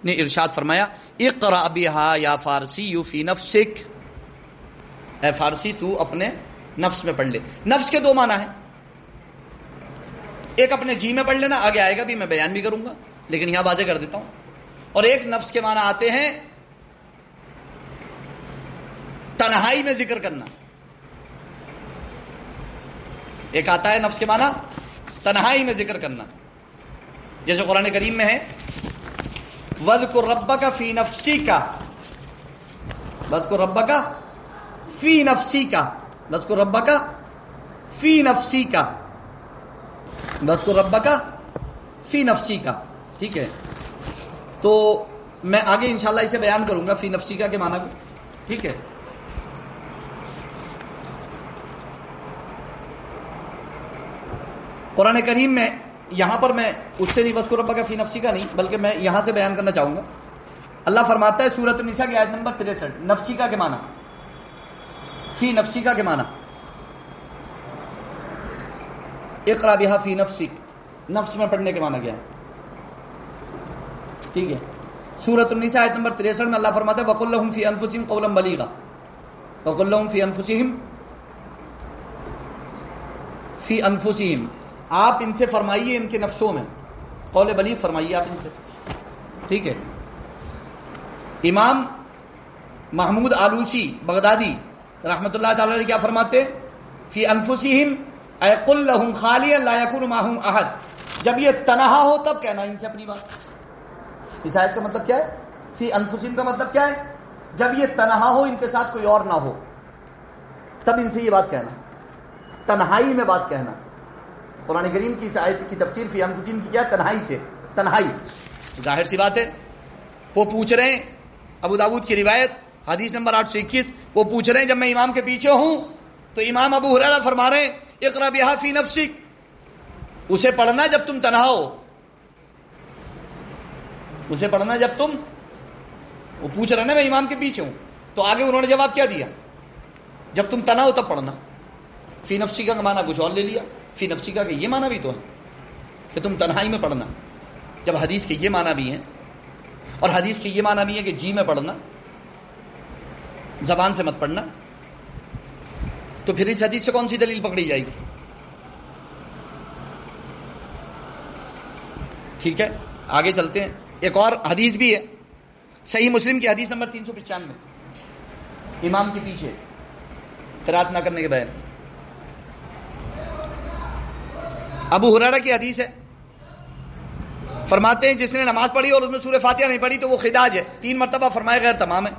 نے ارشاد فرمایا اقرأ بها یا فارسی فی نفسک، اے فارسی تو اپنے نفس میں پڑھ لے۔ نفس کے دو معنی ہیں، ایک اپنے جی میں پڑھ لینا، آگے آئے گا بھی، میں بیان بھی کروں گا لیکن یہاں واضح کر دیتا ہوں، اور ایک نفس کے معنی آتے ہیں تنہائی میں ذکر کرنا، ایک آتا ہے نفس کے معنی تنہائی میں ذکر کرنا، جیسے قرآن کریم میں ہے وَاذْكُرْ رَبَّكَ فِي نَفْسِكَ، وَاذْكُرْ رَبَّكَ فِي نَفْسِكَ، وَاذْكُرْ رَبَّكَ فِي نَفْسِكَ، وَاذْكُرْ رَبَّكَ فِي نَفْسِكَ، ٹھیک ہے۔ تو میں آگے انشاءاللہ اسے بیان کروں گا فی نفسیکا کے معنی کو، ٹھیک ہے۔ قرآن کریم میں یہاں پر میں اس سے نہیں وذکر ربک فی نفسک نہیں بلکہ میں یہاں سے بیان کرنا چاہوں گا۔ اللہ فرماتا ہے سورۃ النساء کی آیت نمبر 63، نفسیکا کے معنی، فی نفسیکا کے معنی اقرا بہا فی نفسک، نفس میں پڑھنے کے معنی کیا ہے؟ ٹھیک ہے، سورۃ النساء آیت نمبر 63 میں اللہ فرماتا ہے وَقُل لَهُمْ فِي أَنفُسِهِمْ قَوْلًا بَلِيغًا، وَقُل لَهُمْ فِي أَنفُسِهِمْ فی انفسہم، آپ ان سے فرمائیے ان کے نفسوں میں، قول بلیغ فرمائیے آپ ان سے. ٹھیک ہے. امام محمود آلوسی بغدادی رحمۃ اللہ تعالی علیہ کیا فرماتے؟ فی انفسہم اے قل لہم خالیا لا یکون معہم احد، جب یہ تنہا ہو تب کہنا ان سے اپنی بات. اس آیت کا مطلب کیا ہے؟ فی انفسہم کا مطلب کیا ہے؟ جب یہ تنہا ہو، ان کے ساتھ کوئی اور نہ ہو، تب ان سے یہ بات کہنا، تنہائی میں بات کہنا. قرآن کریم کی اس آیت کی تفسیر فی انفسہم کی کیا؟ تنہائی سے، تنہائی. ظاہر سی بات ہے، وہ پوچھ رہے ہیں، ابو داؤد کی روایت حدیث نمبر 821، وہ پوچھ رہے ہیں جب میں امام کے پیچھے ہوں تو امام ابو ہریرہ فرما رہے ہیں اقرا بہا فی نفسک، اسے پڑھنا جب تم تنہا ہو، اسے پڑھنا جب تم، وہ پوچھ رہے نا میں امام کے پیچھے ہوں، تو آگے انہوں نے جواب کیا دیا؟ جب تم تنہا ہو تب پڑھنا. فی نفسی کا معنی کچھ اور لے لیا، فی نفسی کا کہ یہ معنی بھی تو ہے کہ تم تنہائی میں پڑھنا، جب حدیث کے یہ معنی بھی ہیں اور حدیث کے یہ معنی بھی ہے کہ جی میں پڑھنا، زبان سے مت پڑھنا، تو پھر اس حدیث سے کون سی دلیل پکڑی جائے گی؟ ٹھیک ہے، آگے چلتے ہیں. ایک اور حدیث بھی ہے صحیح مسلم کی حدیث نمبر 395، امام کے پیچھے قرات نہ کرنے کے بعد ابو ہریرہ کی حدیث ہے، فرماتے ہیں جس نے نماز پڑھی اور اس میں سورہ فاتحہ نہیں پڑھی تو وہ خداج ہے. 3 مرتبہ فرمائے غیر تمام ہے.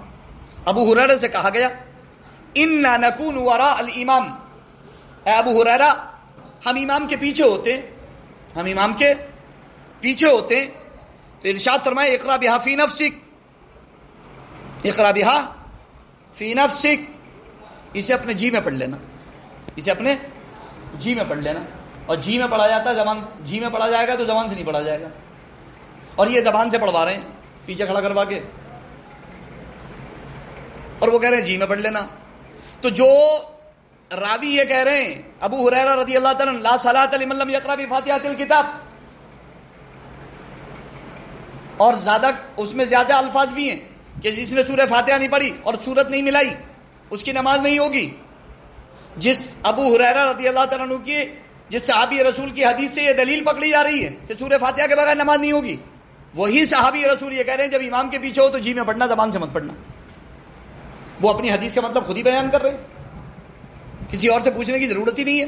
ابو ہریرہ سے کہا گیا انا نکون وراء الامام، اے ابو ہریرہ ہم امام کے پیچھے ہوتے ہیں، ہم امام کے پیچھے ہوتے ہیں. تو ارشاد فرمائے اقرا بہا فی نفسک، اقرا بہا فی نفسک، اسے اپنے جی میں پڑھ لینا، اسے اپنے جی میں پڑھ لینا. اور جی میں پڑھا جاتا ہے، زبان جی میں پڑھا جائے گا تو زبان سے نہیں پڑھا جائے گا، اور یہ زبان سے پڑھوا رہے ہیں پیچھے کھڑا کروا کے، اور وہ کہہ رہے ہیں جی میں پڑھ لینا. تو جو راوی یہ کہہ رہے ہیں ابو ہریرہ رضی اللہ تعالیٰ لا صلاۃ لمن لم یقرأ بفاتحۃ الکتاب، اور زیادہ اس میں زیادہ الفاظ بھی ہیں کہ جس نے سورہ فاتحہ نہیں پڑھی اور سورت نہیں ملائی اس کی نماز نہیں ہوگی. جس ابو ہریرہ رضی اللہ تعالیٰ عنہ کی، جس صحابی رسول کی حدیث سے یہ دلیل پکڑی جا رہی ہے کہ سورہ فاتحہ کے بغیر نماز نہیں ہوگی، وہی صحابی رسول یہ کہہ رہے ہیں جب امام کے پیچھے ہو تو جی میں پڑھنا، زبان سے مت پڑھنا. وہ اپنی حدیث کا مطلب خود ہی بیان کر رہے ہیں، کسی اور سے پوچھنے کی ضرورت ہی نہیں ہے.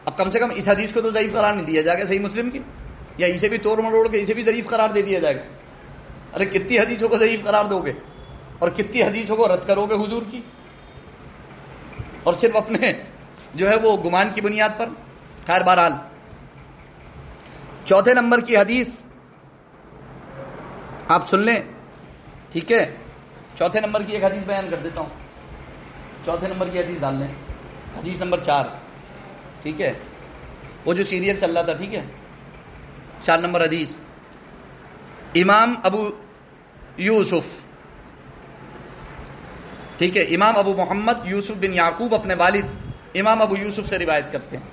اب کم سے کم اس حدیث کو تو ضعیف قرار نہیں دیا جائے گا صحیح مسلم کی، یا اسے بھی توڑ مروڑ کے اسے بھی ضعیف قرار دے دیا جائے گا. ارے کتنی حدیثوں کو ضعیف قرار دو گے اور کتنی حدیثوں کو رد کرو گے حضور کی، اور صرف اپنے جو ہے وہ گمان کی بنیاد پر. خیر بہرحال چوتھے نمبر کی حدیث آپ سن لیں. ٹھیک ہے، چوتھے نمبر کی ایک حدیث بیان کر دیتا ہوں، چوتھے نمبر کی حدیث ڈال لیں، حدیث نمبر 4. ٹھیک ہے، وہ جو سیریل چل رہا تھا، ٹھیک ہے، 4 نمبر حدیث. امام ابو یوسف، ٹھیک ہے، امام ابو محمد یوسف بن یعقوب اپنے والد امام ابو یوسف سے روایت کرتے ہیں.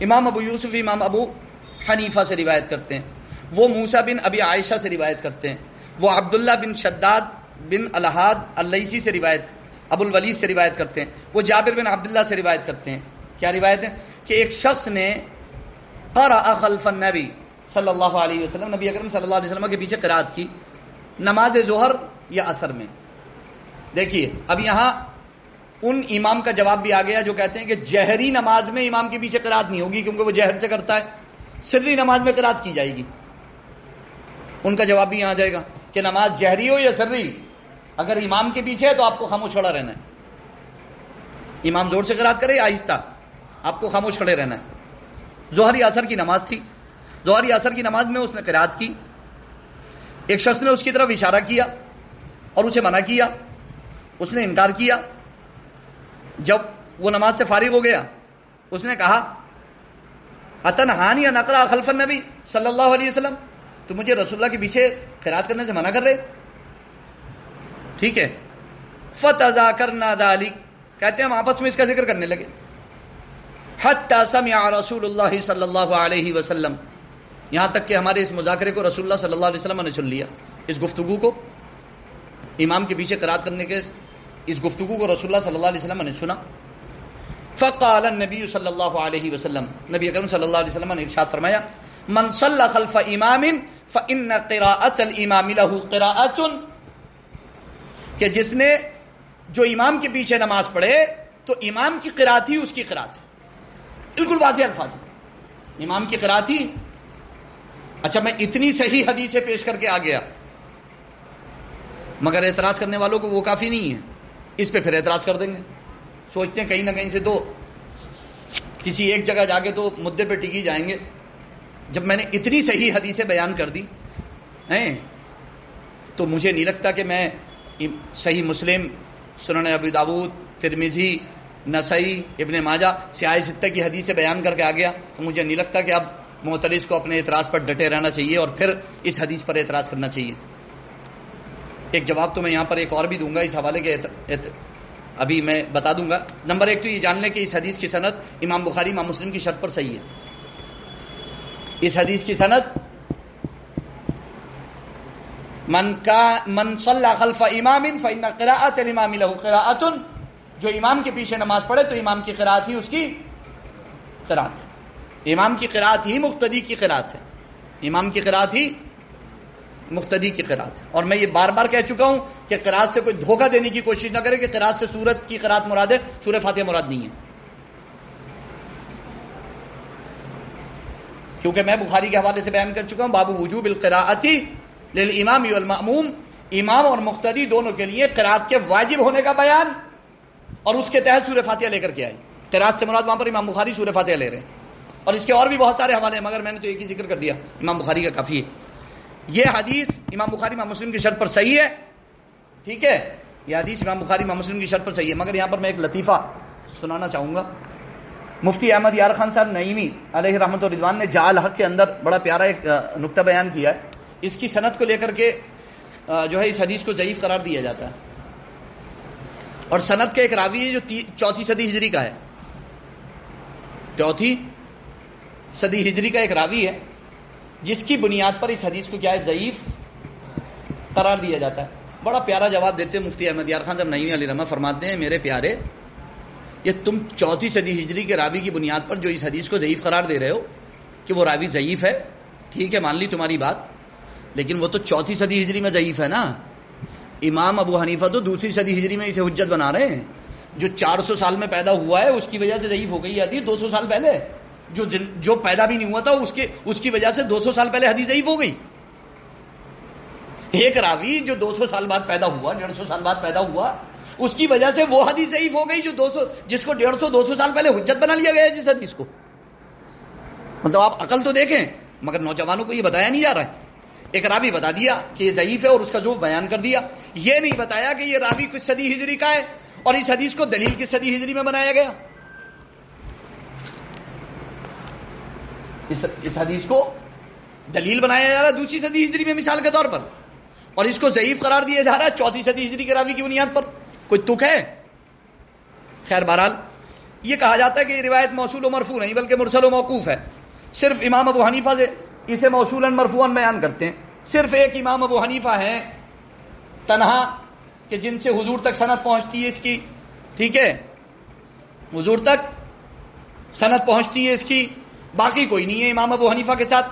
امام ابو یوسف امام ابو حنیفہ سے روایت کرتے ہیں. وہ موسیٰ بن ابی عائشہ سے روایت کرتے ہیں. وہ عبداللہ بن شداد بن الہاد اللیثی سے روایت، ابو الولید سے روایت کرتے ہیں. وہ جابر بن عبداللہ سے روایت کرتے ہیں. کیا روایت ہے؟ کہ ایک شخص نے قرأ خلف النبی صلی اللہ علیہ وسلم، نبی اکرم صلی اللہ علیہ وسلم کے پیچھے قرات کی نماز ظہر یا عصر میں. دیکھیے اب یہاں ان امام کا جواب بھی آ گیا جو کہتے ہیں کہ جہری نماز میں امام کے پیچھے قرات نہیں ہوگی کیونکہ وہ جہر سے کرتا ہے، سری نماز میں قرات کی جائے گی. ان کا جواب بھی یہاں آ جائے گا کہ نماز جہری ہو یا سری، اگر امام کے پیچھے ہے تو آپ کو خاموش کھڑا رہنا ہے. امام زور سے قرات کرے یا آہستہ، آپ کو خاموش کھڑے رہنا ہے. ظہر عصر کی نماز تھی، ظہر عصر کی نماز میں اس نے قرات کی. ایک شخص نے اس کی طرف اشارہ کیا اور اسے منع کیا، اس نے انکار کیا. جب وہ نماز سے فارغ ہو گیا اس نے کہا اتنہانی ان اقرأ خلف النبی صلی اللہ علیہ وسلم، تو مجھے رسول اللہ کے پیچھے قرات کرنے سے منع کر رہے. ٹھیک ہے، فتذاکرنا ذلک، کہتے ہیں ہم آپس میں اس کا ذکر کرنے لگے. حتی سمع رسول اللہ صلی اللہ علیہ وسلم، یہاں تک کہ ہمارے اس مذاکرے کو رسول اللہ صلی اللہ علیہ وسلم نے سن لیا، اس گفتگو کو، امام کے پیچھے قرات کرنے کے اس گفتگو کو رسول اللہ صلی اللہ علیہ وسلم نے سنا. فقال النبی صلی اللہ علیہ وسلم، نبی اکرم صلی اللہ علیہ وسلم نے ارشاد فرمایا، من صلی خلف امام فإن قراءة الامام له قراءة، کہ جس نے جو امام کے پیچھے نماز پڑھے تو امام کی قرات ہی اس کی قرات ہے. بالکل واضح الفاظ ہے، امام کی قرات ہی. اچھا میں اتنی صحیح حدیثیں پیش کر کے آ گیا، مگر اعتراض کرنے والوں کو وہ کافی نہیں ہے، اس پہ پھر اعتراض کر دیں گے. سوچتے ہیں کہیں نہ کہیں سے تو کسی ایک جگہ جا کے تو مدے پہ ٹکی جائیں گے. جب میں نے اتنی صحیح حدیثیں بیان کر دی ہیں تو مجھے نہیں لگتا کہ میں صحیح مسلم، سنن ابی داؤد، ترمذی، نسائی، ابن ماجہ، سیاہ ستہ کی حدیثیں بیان کر کے آ گیا تو مجھے نہیں لگتا کہ اب معترض کو اپنے اعتراض پر ڈٹے رہنا چاہیے اور پھر اس حدیث پر اعتراض کرنا چاہیے. ایک جواب تو میں یہاں پر ایک اور بھی دوں گا اس حوالے کے، ابھی میں بتا دوں گا. نمبر ایک تو یہ جان لیں کہ اس حدیث کی سند امام بخاری امام مسلم کی شرط پر صحیح ہے. اس حدیث کی سند من صلی خلف امام فإن قراءة الامام له قراءة، جو امام کے پیچھے نماز پڑھے تو امام کی قراءت ہی اس کی قراءت ہے. امام کی قراءت ہی مقتدی کی قراءت ہے، امام کی قراءت ہی مقتدی کی قراءت ہے. اور میں یہ بار بار کہہ چکا ہوں کہ قراءت سے کوئی دھوکہ دینے کی کوشش نہ کرے کہ قراءت سے سورت کی قراءت مراد ہے، سورہ فاتحہ مراد نہیں ہے. کیونکہ میں بخاری کے حوالے سے بیان کر چکا ہوں، باب وجوب القراءۃ للامام والمأموم، امام اور مقتدی دونوں کے لیے قراءت کے واجب ہونے کا بیان، اور اس کے تحت سورہ فاتحہ لے کر کے آئی. قراءت سے مراد وہاں پر امام بخاری سورہ فاتحہ لے رہے ہیں، اور اس کے اور بھی بہت سارے حوالے ہیں مگر میں نے تو ایک ہی ذکر کر دیا، امام بخاری کا کافی ہے. یہ حدیث امام بخاری امام مسلم کی شرط پر صحیح ہے، ٹھیک ہے، یہ حدیث امام بخاری امام مسلم کی شرط پر صحیح ہے. مگر یہاں پر میں ایک لطیفہ سنانا چاہوں گا. مفتی احمد یار خان صاحب نعیمی علیہ رحمۃ رضوان نے جعل حق کے اندر بڑا پیارا ایک نقطہ بیان کیا ہے. اس کی سند کو لے کر کے جو ہے اس حدیث کو ضعیف قرار دیا جاتا ہے، اور سند کا ایک راوی ہے جو 4 صدی ہجری کا ہے، 4 صدی ہجری کا ایک راوی ہے جس کی بنیاد پر اس حدیث کو کیا ہے ضعیف قرار دیا جاتا ہے. بڑا پیارا جواب دیتے ہیں مفتی احمد یار خان صاحب نعیمی علیہ رحمہ، فرماتے ہیں میرے پیارے، یہ تم 4 صدی ہجری کے راوی کی بنیاد پر جو اس حدیث کو ضعیف قرار دے رہے ہو کہ وہ راوی ضعیف ہے، ٹھیک ہے مان لی تمہاری بات، لیکن وہ تو 4 صدی ہجری میں ضعیف ہے نا. امام ابو حنیفہ تو 2 صدی ہجری میں اسے حجت بنا رہے ہیں. جو 400 سال میں پیدا ہوا ہے اس کی وجہ سے ضعیف ہو گئی حدیث 200 سال پہلے، جو پیدا بھی نہیں ہوا تھا اس کی وجہ سے 200 سال پہلے حدیث ضعیف ہو گئی. ایک راوی جو 200 سال بعد پیدا ہوا، 150 سال بعد پیدا ہوا، اس کی وجہ سے وہ حدیث ضعیف ہو گئی جس کو 150-200 سال پہلے حجت بنا لیا گیا ہے جس حدیث کو. مطلب آپ عقل تو دیکھیں، مگر نوجوانوں کو یہ بتایا نہیں جا رہا ہے. ایک راوی بتا دیا کہ یہ ضعیف ہے اور اس کا جو بیان کر دیا، یہ نہیں بتایا کہ یہ راوی کچھ صدی ہجری کا ہے اور اس حدیث کو دلیل کس صدی ہجری میں بنایا گیا. اس حدیث کو دلیل بنایا جا رہا ہے 2 صدی ہجری میں مثال کے طور پر، اور اس کو ضعیف قرار دیا جا رہا ہے 4 صدی ہجری کے راوی کی بنیاد پر. کوئی تک ہے؟ خیر بہرحال یہ کہا جاتا ہے کہ یہ روایت موصول و مرفوع نہیں بلکہ مرسل و موقوف ہے. صرف امام ابو حنیفہ سے اسے موصولا مرفوعا بیان کرتے ہیں. صرف ایک امام ابو حنیفہ ہیں تنہا کہ جن سے حضور تک سند پہنچتی ہے اس کی، ٹھیک ہے، حضور تک سند پہنچتی ہے اس کی، باقی کوئی نہیں ہے امام ابو حنیفہ کے ساتھ.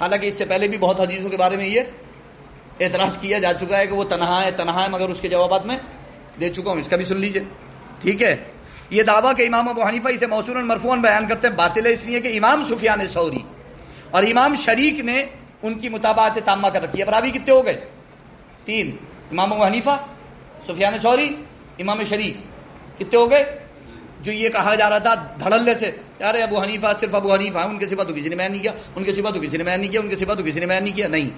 حالانکہ اس سے پہلے بھی بہت حدیثوں کے بارے میں یہ اعتراض کیا جا چکا ہے کہ وہ تنہا ہے، مگر اس کے جوابات میں دے چکا ہوں، اس کا بھی سن لیجئے، ٹھیک ہے. یہ دعویٰ کہ امام ابو حنیفہ اسے موصولا مرفوعا بیان کرتے ہیں باطل ہے، اس لیے کہ امام سفیان ثوری اور امام شریک نے ان کی متابعت تامہ کر رکھی ہے. اب راوی کتنے ہو گئے؟ 3، امام ابو حنیفہ، سفیان ثوری، امام شریک. کتنے ہو گئے؟ جو یہ کہا جا رہا تھا دھڑلے سے یار ابو حنیفہ صرف ابو حنیفہ ہیں، ان کے سوا تو کسی نے بیان نہیں کیا، ان کے سوا تو کسی نے بیان نہیں کیا، ان کے سوا تو کسی نے بیان نہیں کیا. نہیں،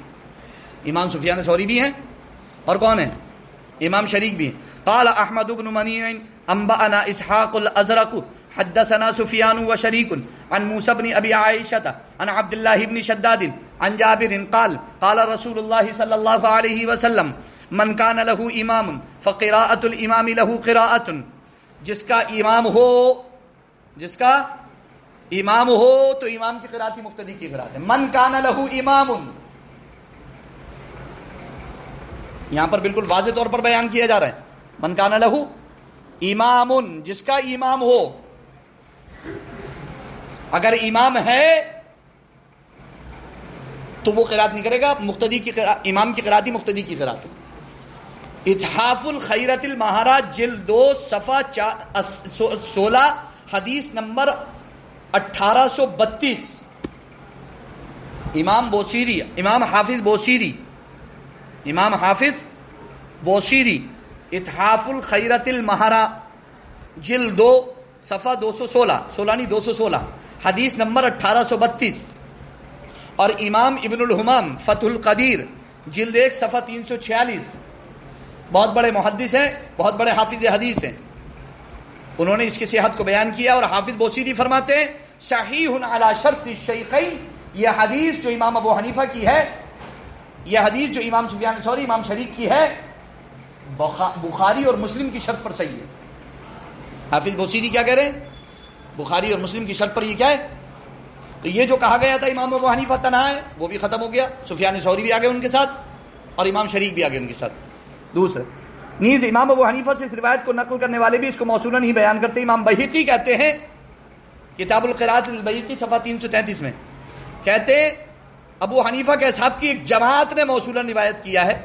امام سفیان ثوری بھی ہیں اور کون ہیں؟ امام شریک بھی ہیں. قال احمد بن منیع انبأنا اسحاق الازرق حدثنا سفیان وشریک عن موسى بن ابی عائشة عن عبد الله بن شداد عن جابر قال قال رسول الله صلی اللہ علیہ وسلم من كان له امام فقراءة الامام له قراءة، جس کا امام ہو، جس کا امام ہو تو امام کی قرات ہی مقتدی کی قرات ہے. من کان لہ امام، یہاں پر بالکل واضح طور پر بیان کیا جا رہا ہے. من کان لہ امام، جس کا امام ہو. اگر امام ہے تو وہ قرات نہیں کرے گا، مقتدی کی امام کی قرات ہی مقتدی کی قرات ہے. اتحاف الخیرت المہارہ جلد 2 صفحہ 16 حدیث نمبر 1832. امام حافظ بوصیری اتحاف الخیرت المہارہ جلد 2 صفحہ 216 حدیث نمبر 1832. اور امام ابن الحمام فتح القدیر جلد 1 صفحہ 346. بہت بڑے محدث ہیں، بہت بڑے حافظ حدیث ہیں. انہوں نے اس کی صحت کو بیان کیا. اور حافظ بوصیری فرماتے ہیں صحیح علی شرط الشیخین، یہ حدیث جو امام ابو حنیفہ کی ہے، یہ حدیث جو امام سفیان ثوری امام شریک کی ہے، بخاری اور مسلم کی شرط پر صحیح ہے. حافظ بوصیری کیا کہہ رہے ہیں؟ بخاری اور مسلم کی شرط پر یہ کیا ہے. تو یہ جو کہا گیا تھا امام ابو حنیفہ تنہا ہے، وہ بھی ختم ہو گیا. سفیان ثوری بھی آ گئے ان کے ساتھ اور امام شریک بھی آ گئے ان کے ساتھ. دوسرا نیز امام ابو حنیفہ سے اس روایت کو نقل کرنے والے بھی اس کو موصولاً ہی بیان کرتے ہیں. امام بہقی کہتے ہیں کتاب القراءۃ البیہقی صفحہ 333 میں کہتے ہیں ابو حنیفہ کے اصحاب کی ایک جماعت نے موصولاً روایت کیا ہے.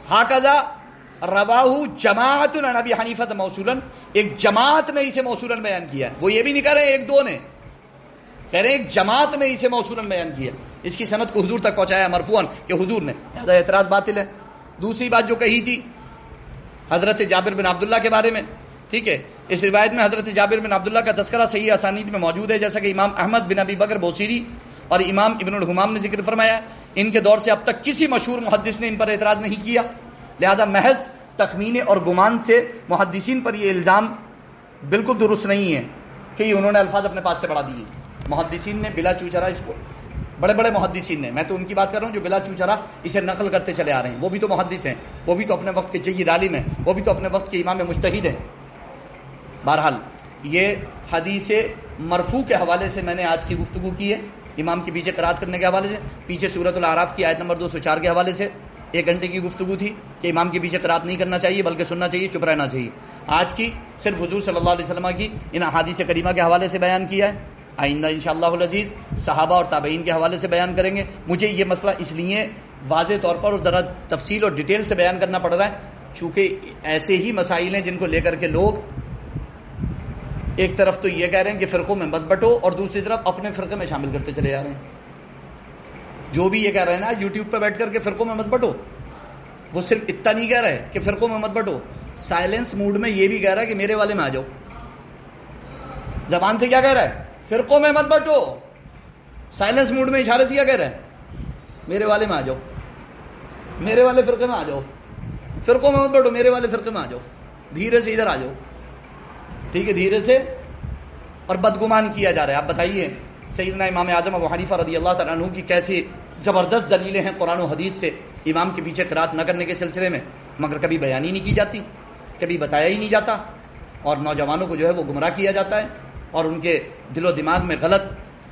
ہاکذا رواہ جماعت عن ابی حنیفہ موصولاً، ایک جماعت نے اسے موصولاً بیان کیا ہے. وہ یہ بھی نہیں کہہ رہے ایک دو نے، کہہ رہے ایک جماعت نے اسے موصولاً بیان کیا. اس کی سند کو حضور تک پہنچایا مرفوعاً کہ حضور نے. لہذا اعتراض باطل ہے. دوسری بات جو کہی تھی حضرت جابر بن عبداللہ کے بارے میں، ٹھیک ہے، اس روایت میں حضرت جابر بن عبداللہ کا تذکرہ صحیح اسانید میں موجود ہے، جیسا کہ امام احمد بن ابی بکر بوصیری اور امام ابن الحمام نے ذکر فرمایا. ان کے دور سے اب تک کسی مشہور محدث نے ان پر اعتراض نہیں کیا. لہذا محض تخمینے اور گمان سے محدثین پر یہ الزام بالکل درست نہیں ہے کہ انہوں نے الفاظ اپنے پاس سے بڑھا دیے. محدثین نے بلا چوچرا اس کو، بڑے بڑے محدثین نے، میں تو ان کی بات کر رہا ہوں جو بلا چوچرا اسے نقل کرتے چلے آ رہے ہیں، وہ بھی تو محدث ہیں، وہ بھی تو اپنے وقت کے جید عالم ہیں، وہ بھی تو اپنے وقت کے امام مجتہد ہیں. بہرحال یہ حدیث مرفوع کے حوالے سے میں نے آج کی گفتگو کی ہے. امام کے پیچھے قرات کرنے کے حوالے سے، پیچھے سورۃ الاعراف کی آیت نمبر 204 کے حوالے سے 1 گھنٹے کی گفتگو تھی کہ امام کے پیچھے قرات نہیں کرنا چاہیے بلکہ سننا چاہیے، چپ رہنا چاہیے. آج کی صرف حضور صلی اللہ علیہ وسلم کی ان احادیث کریمہ کے حوالے سے بیان کیا ہے. آئندہ انشاءاللہ العزیز صحابہ اور تابعین کے حوالے سے بیان کریں گے. مجھے یہ مسئلہ اس لیے واضح طور پر اور ذرا تفصیل اور ڈیٹیل سے بیان کرنا پڑ رہا ہے چونکہ ایسے ہی مسائل ہیں جن کو لے کر کے لوگ ایک طرف تو یہ کہہ رہے ہیں کہ فرقوں میں مت بٹو اور دوسری طرف اپنے فرقے میں شامل کرتے چلے جا رہے ہیں. جو بھی یہ کہہ رہے ہیں نا یوٹیوب پہ بیٹھ کر کے فرقوں میں مت بٹو، وہ صرف اتنا نہیں کہہ رہے کہ فرقوں میں مت بٹو، سائلنس موڈ میں یہ بھی کہہ رہا ہے کہ میرے والے میں آ جاؤ. زبان سے کیا کہہ رہا ہے؟ فرقوں میں مت بٹو. سائلنس موڈ میں اشارے سے کیا کہہ رہا ہے؟ میرے والے میں آ جاؤ، میرے والے فرقے میں آ جاؤ. فرقوں میں مت بٹو، میرے والے فرقے میں آ جاؤ، دھیرے سے ادھر آ جاؤ. ٹھیک ہے، دھیرے سے. اور بدگمان کیا جا رہا ہے. آپ بتائیے سیدنا امام اعظم ابو حنیفہ رضی اللہ تعالیٰ عنہ کی کیسی زبردست دلیلیں ہیں قرآن و حدیث سے امام کے پیچھے قرات نہ کرنے کے سلسلے میں، مگر کبھی بیان ہی نہیں کی جاتی، کبھی بتایا ہی نہیں جاتا، اور نوجوانوں کو جو ہے وہ گمراہ کیا جاتا ہے اور ان کے دل و دماغ میں غلط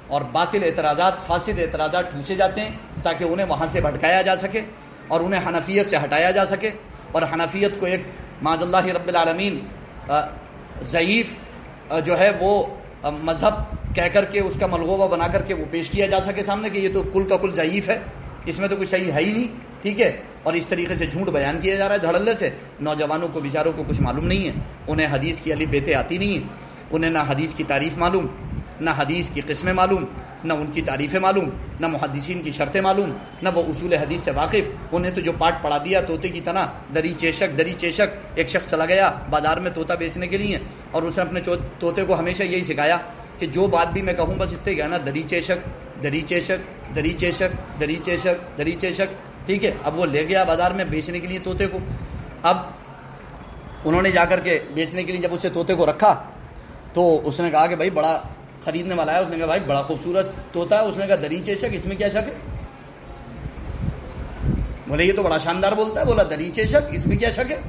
اور باطل اعتراضات، فاسد اعتراضات ٹھوسے جاتے ہیں تاکہ انہیں وہاں سے بھٹکایا جا سکے اور انہیں حنفیت سے ہٹایا جا سکے اور حنفیت کو ایک معاذ اللہ رب العالمین ضعیف جو ہے وہ مذہب کہہ کر کے اس کا ملغوبہ بنا کر کے وہ پیش کیا جا سکے سامنے کہ یہ تو کل کا کل ضعیف ہے، اس میں تو کچھ صحیح ہے ہی نہیں. ٹھیک ہے، اور اس طریقے سے جھوٹ بیان کیا جا رہا ہے دھڑلے سے. نوجوانوں کو بیچاروں کو کچھ معلوم نہیں ہے، انہیں حدیث کی الف بیتیں آتی نہیں ہیں، انہیں نہ حدیث کی تعریف معلوم، نہ حدیث کی قسمیں معلوم، نہ ان کی تعریفیں معلوم، نہ محدثین کی شرطیں معلوم، نہ وہ اصول حدیث سے واقف. انہیں تو جو پاٹ پڑھا دیا طوطے کی طرح، دری چیشک دری چیشک. ایک شخص چلا گیا بازار میں طوطا بیچنے کے لیے اور اس نے اپنے طوطے کو ہمیشہ یہی سکھایا کہ جو بات بھی میں کہوں بس اتنے کہنا دری چیشک دری چیشک دری چیشک دری چیشک دری چیشک. ٹھیک ہے، اب وہ لے گیا بازار میں بیچنے کے لیے طوطے کو. اب انہوں نے جا کر کے بیچنے کے لیے جب اسے طوطے کو رکھا تو اس نے کہا کہ بھائی بڑا خریدنے والا ہے، اس نے کہا بھائی بڑا خوبصورت طوطا ہے. اس نے کہا دری چیشک، اس میں کیا شک ہے؟ بولے یہ تو بڑا شاندار بولتا ہے. بولا دری چیشک، اس میں کیا شک ہے؟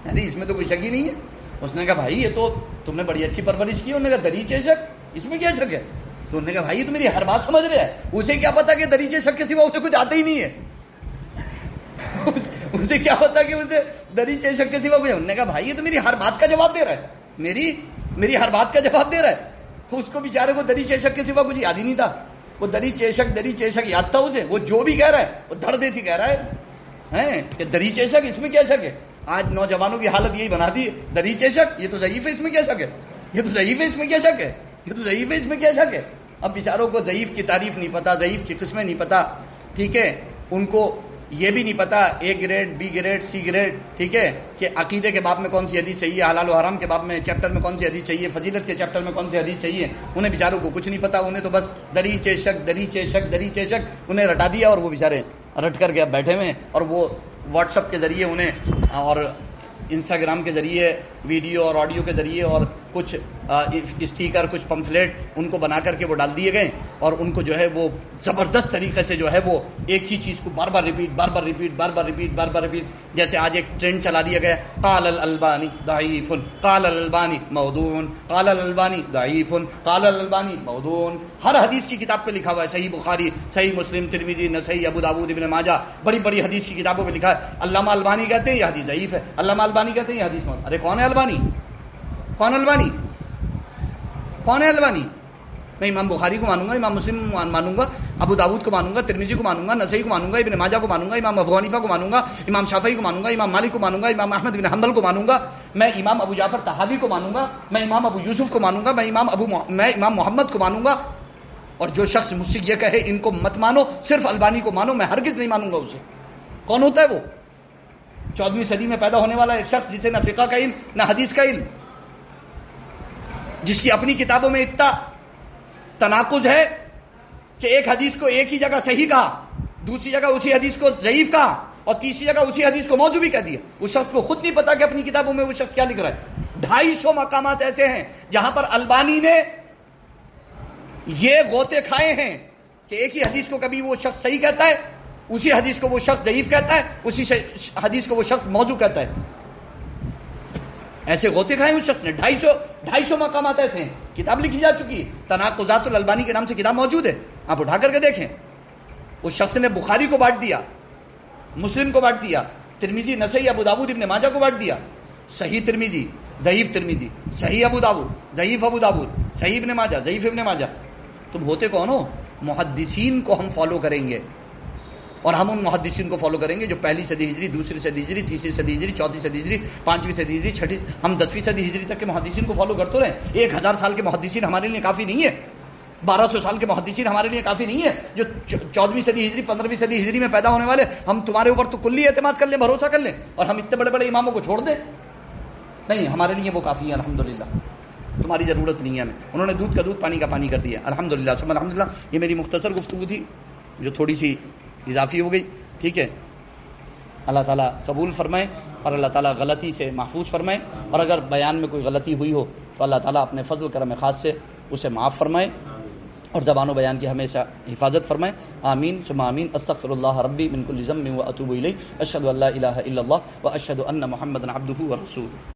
یعنی اس میں تو کوئی شک ہی نہیں ہے. اس نے کہا بھائی یہ تو تم نے بڑی اچھی پرورش کی. انہوں نے کہا دری چیشک, اس میں کیا شک ہے؟ تو انہوں نے کہا بھائی یہ تو میری ہر بات سمجھ رہا ہے, اسے کیا پتا کہ دری چیشک کے سوا اسے کچھ آتا ہی نہیں ہے. اسے کیا پتا کہ اسے دری چیشک کے سوا کچھ. انہوں نے کہا بھائی یہ تو میری ہر بات کا جواب دے رہا ہے, میری ہر بات کا جواب دے رہا ہے. اس کو بیچارے کو دری چیشک کے سوا کچھ یاد ہی نہیں تھا. وہ دری چیشک یاد تھا اسے. وہ جو بھی کہہ رہا ہے وہ دھڑ دیسی کہہ رہا ہے کہ دری چیشک, اس میں کیا شک ہے؟ آج نوجوانوں کی حالت یہی بنا دی, دری چیشک یہ تو ضعیف ہے, اس میں کیا شک ہے؟ یہ تو ضعیف ہے, اس میں کیا شک ہے؟ یہ تو ضعیف ہے, اس میں کیا شک ہے؟ اب بیچاروں کو ضعیف کی تعریف نہیں پتا, ضعیف کی قسمیں نہیں پتا, ٹھیک ہے. ان کو یہ بھی نہیں پتا A grade, B grade, C grade, ٹھیک ہے, کہ عقیدے کے باب میں کون سی حدیث چاہیے, حلال و حرام کے باب میں چیپٹر میں کون سی حدیث چاہیے, فضیلت کے چیپٹر میں کون سی حدیث چاہیے. انہیں بیچاروں کو کچھ نہیں پتا. انہیں تو بس دری چیشک انہیں رٹا دیا, اور وہ بیچارے رٹ کر کے اب بیٹھے ہوئے. اور وہ واٹس ایپ کے ذریعے انہیں اور انسٹاگرام کے ذریعے ویڈیو اور آڈیو کے ذریعے اور کچھ اسٹیکر, کچھ پمفلیٹ ان کو بنا کر کے وہ ڈال دیے گئے. اور ان کو جو ہے وہ زبردست طریقے سے جو ہے وہ ایک ہی چیز کو بار بار ریپیٹ. جیسے آج ایک ٹرینڈ چلا دیا گیا, قال الالبانی ضعیف, قال الالبانی موضوع, قال الالبانی ضعیف, قال الالبانی موضوع. ہر حدیث کی کتاب پہ لکھا ہوا ہے, صحیح بخاری, صحیح مسلم, ترمذی, نسائی, ابو داؤد, ابن ماجہ, بڑی بڑی حدیث کی کتابوں پہ لکھا ہے علامہ البانی کہتے ہیں یہ حدیث ضعیف ہے, علامہ البانی کہتے ہیں یہ حدیث موضوع. ارے کون ہے البانی؟ میں امام بخاری کو مانوں گا, امام مسلم مانوں گا, ابو داؤد کو مانوں گا, ترمذی کو مانوں گا, نسائی کو مانوں گا, ابن ماجہ کو مانوں گا, امام ابو حنیفہ کو مانوں گا, امام شافعی کو مانوں گا, امام مالک کو مانوں گا, امام احمد بن حنبل کو مانوں گا, میں امام ابو جعفر طحاوی کو مانوں گا, میں امام ابو یوسف کو مانوں گا, میں امام محمد کو مانوں گا. اور جو شخص مجھ سے یہ کہے ان کو مت مانو, صرف البانی کو مانو, میں ہرگز نہیں مانوں گا اسے. کون ہوتا ہے وہ؟ 14ویں صدی میں پیدا ہونے والا ایک شخص جسے نہ فقہ کا علم نہ حدیث کا علم, جس کی اپنی کتابوں میں اتنا تناقض ہے کہ ایک حدیث کو ایک ہی جگہ صحیح کہا, دوسری جگہ اسی حدیث کو ضعیف کہا, اور تیسری جگہ اسی حدیث کو موضوع بھی کہہ دیا. اس شخص کو خود نہیں پتا کہ اپنی کتابوں میں وہ شخص کیا لکھ رہا ہے. 250 مقامات ایسے ہیں جہاں پر البانی نے یہ غوطے کھائے ہیں کہ ایک ہی حدیث کو کبھی وہ شخص صحیح کہتا ہے, اسی حدیث کو وہ شخص ضعیف کہتا ہے, اسی حدیث کو وہ شخص موضوع کہتا ہے. ایسے غوطے کھائے اس شخص نے. 250 مقامات ایسے ہیں, کتاب لکھی جا چکی ہے, تناقضات الالبانی کے نام سے کتاب موجود ہے, آپ اٹھا کر کے دیکھیں. اس شخص نے بخاری کو بانٹ دیا, مسلم کو بانٹ دیا, ترمذی, نسائی, ابو داؤد, ابن ماجہ کو بانٹ دیا. صحیح ترمذی, ضعیف ترمذی, صحیح ابو داؤد, ضعیف ابو داؤد, صحیح ابن ماجہ, ضعیف ابن ماجہ. تم ہوتے کون ہو؟ محدثین کو ہم فالو کریں گے, اور ہم ان محدثین کو فالو کریں گے جو پہلی صدی ہجری, دوسری صدی ہجری, تیسری صدی ہجری, چوتھی صدی ہجری, پانچویں صدی ہجری, چھٹی, ہم 10ویں صدی ہجری تک کے محدثین کو فالو کرتے رہے. 1000 سال کے محدثین ہمارے لیے کافی نہیں ہے, 1200 سال کے محدثین ہمارے لیے کافی نہیں ہے. جو 14ویں صدی ہجری, 15ویں صدی ہجری میں پیدا ہونے والے, ہم تمہارے اوپر تو کلی اعتماد کر لیں, بھروسہ کر لیں, اور ہم اتنے بڑے بڑے اماموں کو چھوڑ دیں؟ نہیں, ہمارے لیے وہ کافی ہے الحمدللہ, تمہاری ضرورت نہیں ہے ہمیں. انہوں نے دودھ کا دودھ, پانی کا پانی کر دیا الحمدللہ ثم الحمدللہ. یہ میری مختصر گفتگو تھی جو تھوڑی سی اضافی ہو گئی, ٹھیک ہے. اللہ تعالیٰ قبول فرمائے اور اللہ تعالیٰ غلطی سے محفوظ فرمائے, اور اگر بیان میں کوئی غلطی ہوئی ہو تو اللہ تعالیٰ اپنے فضل کرم خاص سے اسے معاف فرمائے اور زبان و بیان کی ہمیشہ حفاظت فرمائے. آمین ثم آمین. استغفر اللہ ربی من کل ذنب و اتوب الیہ. اشہد ان لا الہ الا اللہ و اشہد ان محمدا عبدہ و رسولہ.